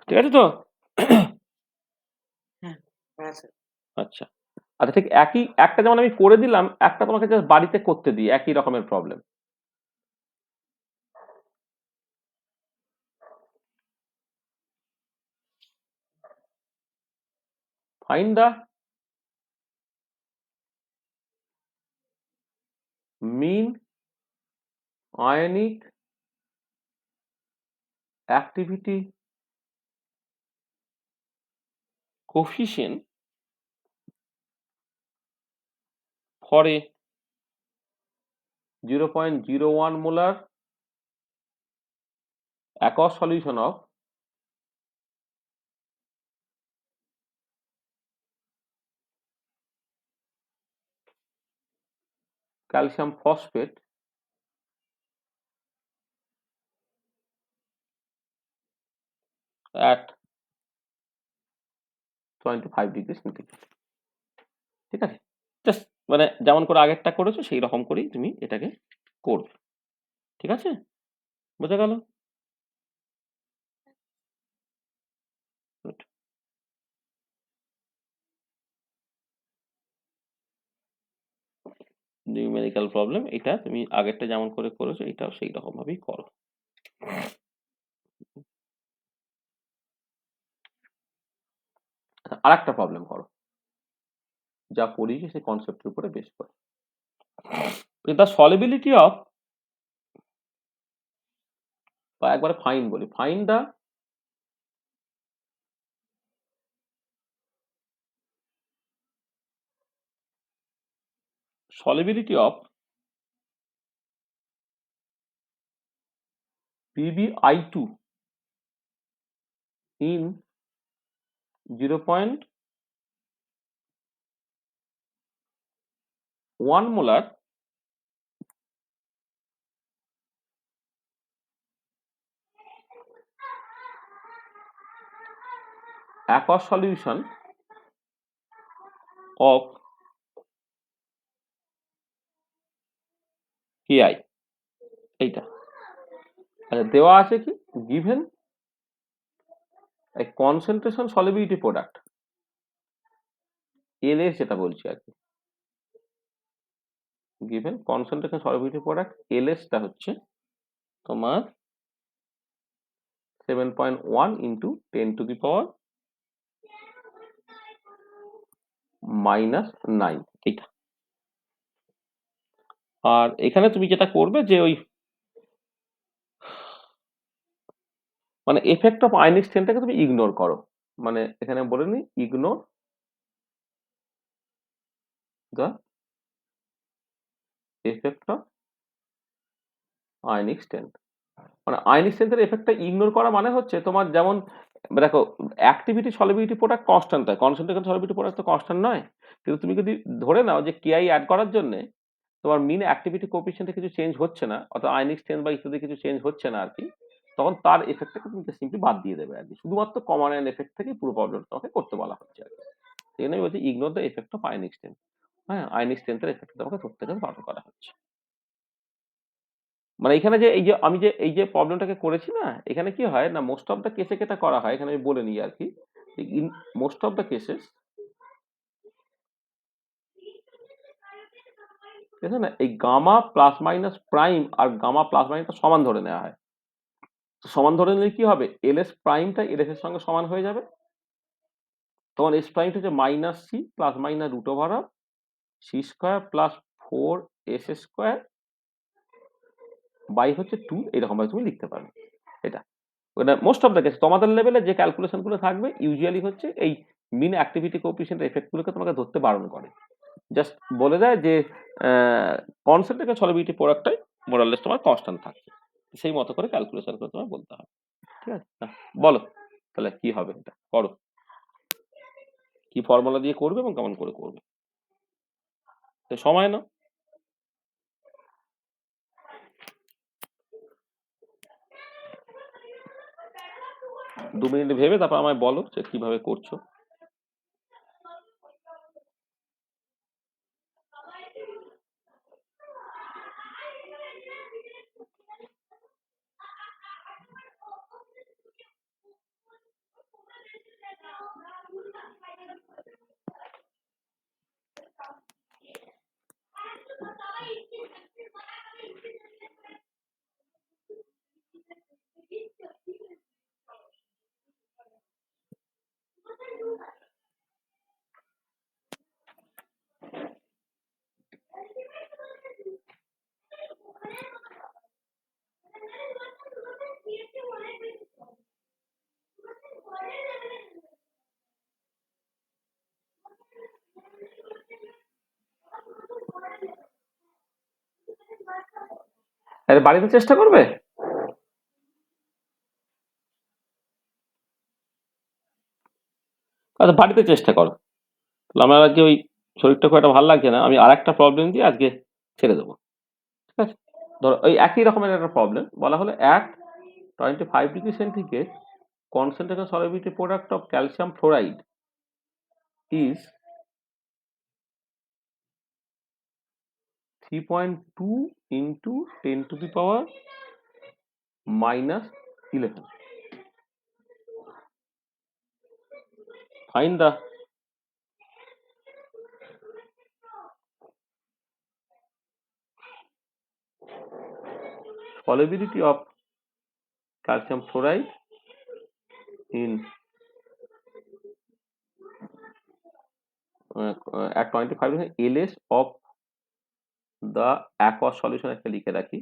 ঠিক আছে তো? হ্যাঁ হ্যাঁ স্যার। আচ্ছা আচ্ছা, ঠিক একই একটা যেমন আমি করে দিলাম, একটা তোমাকে জাস্ট বাড়িতে করতে দিই একই রকমের problem. Find the mean ionic activity coefficient for a 0.01 molar aqueous solution of calcium phosphate at 25 degree centigrade। ঠিক আছে, জাস্ট মানে যেমন করে আগেরটা করেছো সেই রকম করেই তুমি এটাকে করবে। ঠিক আছে, বোঝা গেল? নিউমেরিক্যাল প্রবলেম এটা তুমি আগেরটা যেমন করে করেছো এটাও সেই রকম ভাবেই করো। আর একটা প্রবলেম করো, যা পড়িয়েছি সেই কনসেপ্টের উপরে বেস করে। দ্য সলিবিলিটি অফ, বা একবারে ফাইন বলি, fine the solubility of PbI2 in 0.1 molar aqueous solution of Ki, এইটা আচ্ছা দেওয়া আছে কি, given a concentration solubility product LS, যেটা বলছি আর কি, given concentration solubility product LS টা হচ্ছে তোমার 7.1 into 10 to the power -9, এইটা। আর এখানে তুমি যেটা করবে যে ওই মানে এফেক্ট অফ আয়নিক স্ট্রেনটাকে তুমি ইগনোর করো, মানে এখানে বলে নি ignore the effect of ionic strength. মানে আয়নিক স্ট্রেন্থের এফেক্টটা ইগনোর করা মানে হচ্ছে তোমার যেমন দেখো অ্যাক্টিভিটি সলিবিলিটি প্রোডাক্ট কনস্ট্যান্ট হয়, কনসেন্ট্রেশন সলিবিলিটি প্রোডাক্ট তো কনস্ট্যান্ট নয়, কিন্তু তুমি যদি ধরে নাও যে কেআই অ্যাড করার জন্য তোমার মিন অ্যাক্টিভিটি কোএফিসিয়েন্টে কিছু চেঞ্জ হচ্ছে না, অর্থাৎ আয়নিক স্ট্রেন্থ বা ইত্যাদি কিছু চেঞ্জ হচ্ছে না আর কি, তখন তার এফেক্টটাকে তুমি সিম্পলি বাদ দিয়ে দেবে আর কি, শুধুমাত্র কমন আয়ন এফেক্ট থেকে পুরো প্রবলেমটা তোমাকে করতে বলা হচ্ছে আর কি। সেই জন্যই বলছি ignore the effect of ionic strength. হ্যাঁ, আয়নিক স্ট্রেন্থের এফেক্ট তোমাকে ধরতে গেলে বারণ করা হচ্ছে। মানে এখানে যে এই যে আমি যে এই যে প্রবলেমটাকে করেছি না, এখানে কি হয় না, মোস্ট অফ দ্য কেসে এটা করা হয়, এখানে আমি বলে নিই আর কি, in most of the cases ঠিক আছে না, এই গামা প্লাস মাইনাস প্রাইম আর গামা প্লাস মাইনাসটা সমান ধরে নেওয়া হয়। সমান ধরে নিলে কি হবে, এলএস প্রাইমটা এলএস এর সঙ্গে সমান হয়ে যাবে, তখন এস প্রাইমটা হচ্ছে minus C plus minus root over of C square plus 4s square by হচ্ছে 2, এরকম ভাবে তুমি লিখতে পারবে। এটা ওটা মোস্ট অফ দ্য কেস তোমাদের লেভেলে যে ক্যালকুলেশন গুলো থাকবে ইউজুয়ালি হচ্ছে এই মিন অ্যাক্টিভিটি কোএফিসিয়েন্ট এফেক্ট গুলোকে তোমাকে ধরতে বারণ করে, জাস্ট বলে দেয় যে কনসেন্ট্রেশন সলিবিলিটি প্রোডাক্টটাই মোরাললেস তোমার কনস্ট্যান্ট থাকছে, সেই মতো করে ক্যালকুলেশন করে তোমার বলতে হবে। ঠিক আছে, বলো তাহলে কি হবে, এটা করো, কি ফর্মুলা দিয়ে করবে এবং কেমন করে করবে, সময় নাও। 2 মিনিট ভেবে তারপর আমায় বলো যে কিভাবে করছো। আরে বাড়িতে চেষ্টা করবে? আচ্ছা বাড়িতে চেষ্টা করো। তাহলে আমার আজকে ওই শরীরটা খুব একটা ভালো লাগছে না, আমি আর একটা প্রবলেম দিয়ে আজকে ছেড়ে দেবো। ঠিক আছে, ধরো ওই একই রকমের একটা প্রবলেম বলা হলো at 25 degree centigrade concentration solubility product of calcium fluoride is 3.2 into 10 to the power minus 11. Find the solubility of calcium fluoride in at 25 LS of the aqueous solution একটা লিখে রাখি,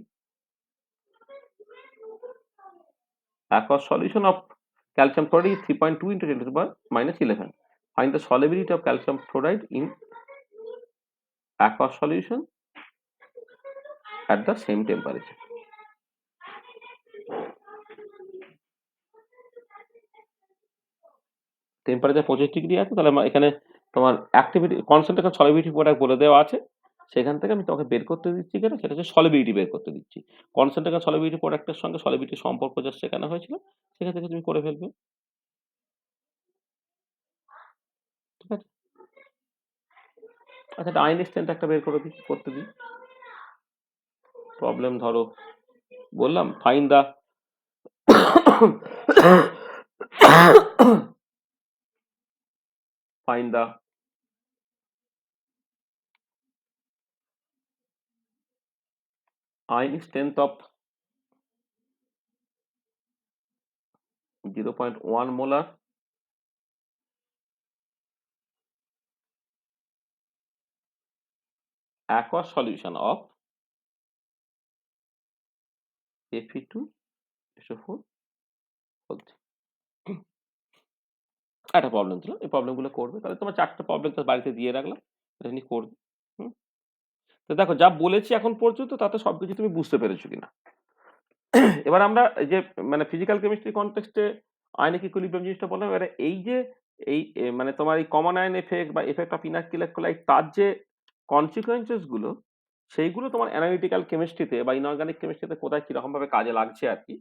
aqueous solution of calcium fluoride is 3.2 into 10 to the power minus 11. Find the solubility of calcium fluoride in aqueous solution at the same temperature. Temperature 25 degree আছে, তাহলে এখানে তোমার activity concentration solubility product বলে দেওয়া আছে, সেখান থেকে আমি তোমাকে বের করতে দিচ্ছি কেন, সেটা হচ্ছে সলিবিলিটি বের করতে দিচ্ছি। কনসেন্ট্রেশন সলিবিলিটি প্রোডাক্টের সঙ্গে সলিবিলিটির সম্পর্ক যা শেখানো হয়েছিল সেখান থেকে তুমি করে ফেলবে। ঠিক আছে, আচ্ছা এটা আইনস্টাইনটা একটা বের করে দিই, করতে দিই। প্রবলেম ধরো বললাম find the find the ion strength of 0.1 molar aqueous solution of Fe2SO4 বলছে। একটা প্রবলেম ছিল, এই প্রবলেমগুলো করবে, তাহলে তোমার 4টা প্রবলেম তো বাড়িতে দিয়ে রাখলাম, এটা নিয়ে করবে। তো দেখো যা বলেছি এখন পর্যন্ত তাতে সবকিছু তুমি বুঝতে পেরেছো কিনা। এবার আমরা এই যে মানে ফিজিক্যাল কেমিস্ট্রি কনটেক্সটে আয়নিক ইকুইলিব্রিয়াম জিনিসটা বললাম, এবারে এই যে এই মানে তোমার এই কমন আয়ন এফেক্ট বা এফেক্ট অফ ইলেকট্রোলাইট তার যে কনসিকুয়েন্সেস গুলো, সেইগুলো তোমার অ্যানালিটিক্যাল কেমিস্ট্রিতে বা ইনঅর্গানিক কেমিস্ট্রিতে কোথায় কিরকম ভাবে কাজে লাগছে আর কি,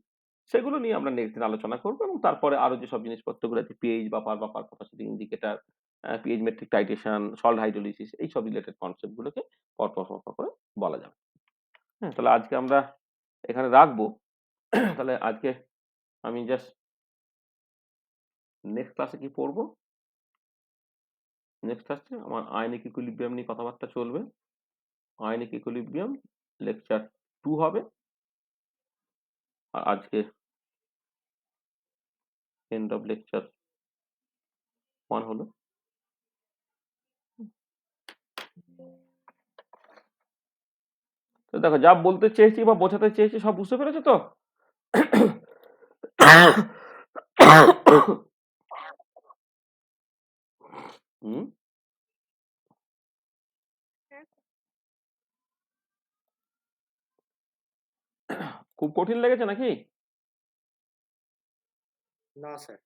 সেগুলো নিয়ে আমরা নেক্সট দিন আলোচনা করবো। এবং তারপরে আরো যেসব জিনিসপত্রগুলো আছে pH buffer capacity indicator, pH metric titration, salt hydrolysis, এইসব রিলেটেড কনসেপ্ট গুলোকে পরপর করে বলা যাবে। হ্যাঁ, তাহলে আজকে আমরা এখানে রাখবো। তাহলে আজকে আমি জাস্ট নেক্সট ক্লাসে কি পড়বো, নেক্সট ক্লাসে আমার আয়নিক ইকুইলিব্রিয়াম নিয়ে কথাবার্তা চলবে। আয়নিক ইকুইলিব্রিয়াম লেকচার 2 হবে, আর আজকে এন্ড অফ লেকচার 1 হলো। তো দেখো যা বলতে চেয়েছি বা বোঝাতে চেয়েছি সব বুঝতে পেরেছো তো? হুম, খুব কঠিন লেগেছে নাকি? না স্যার।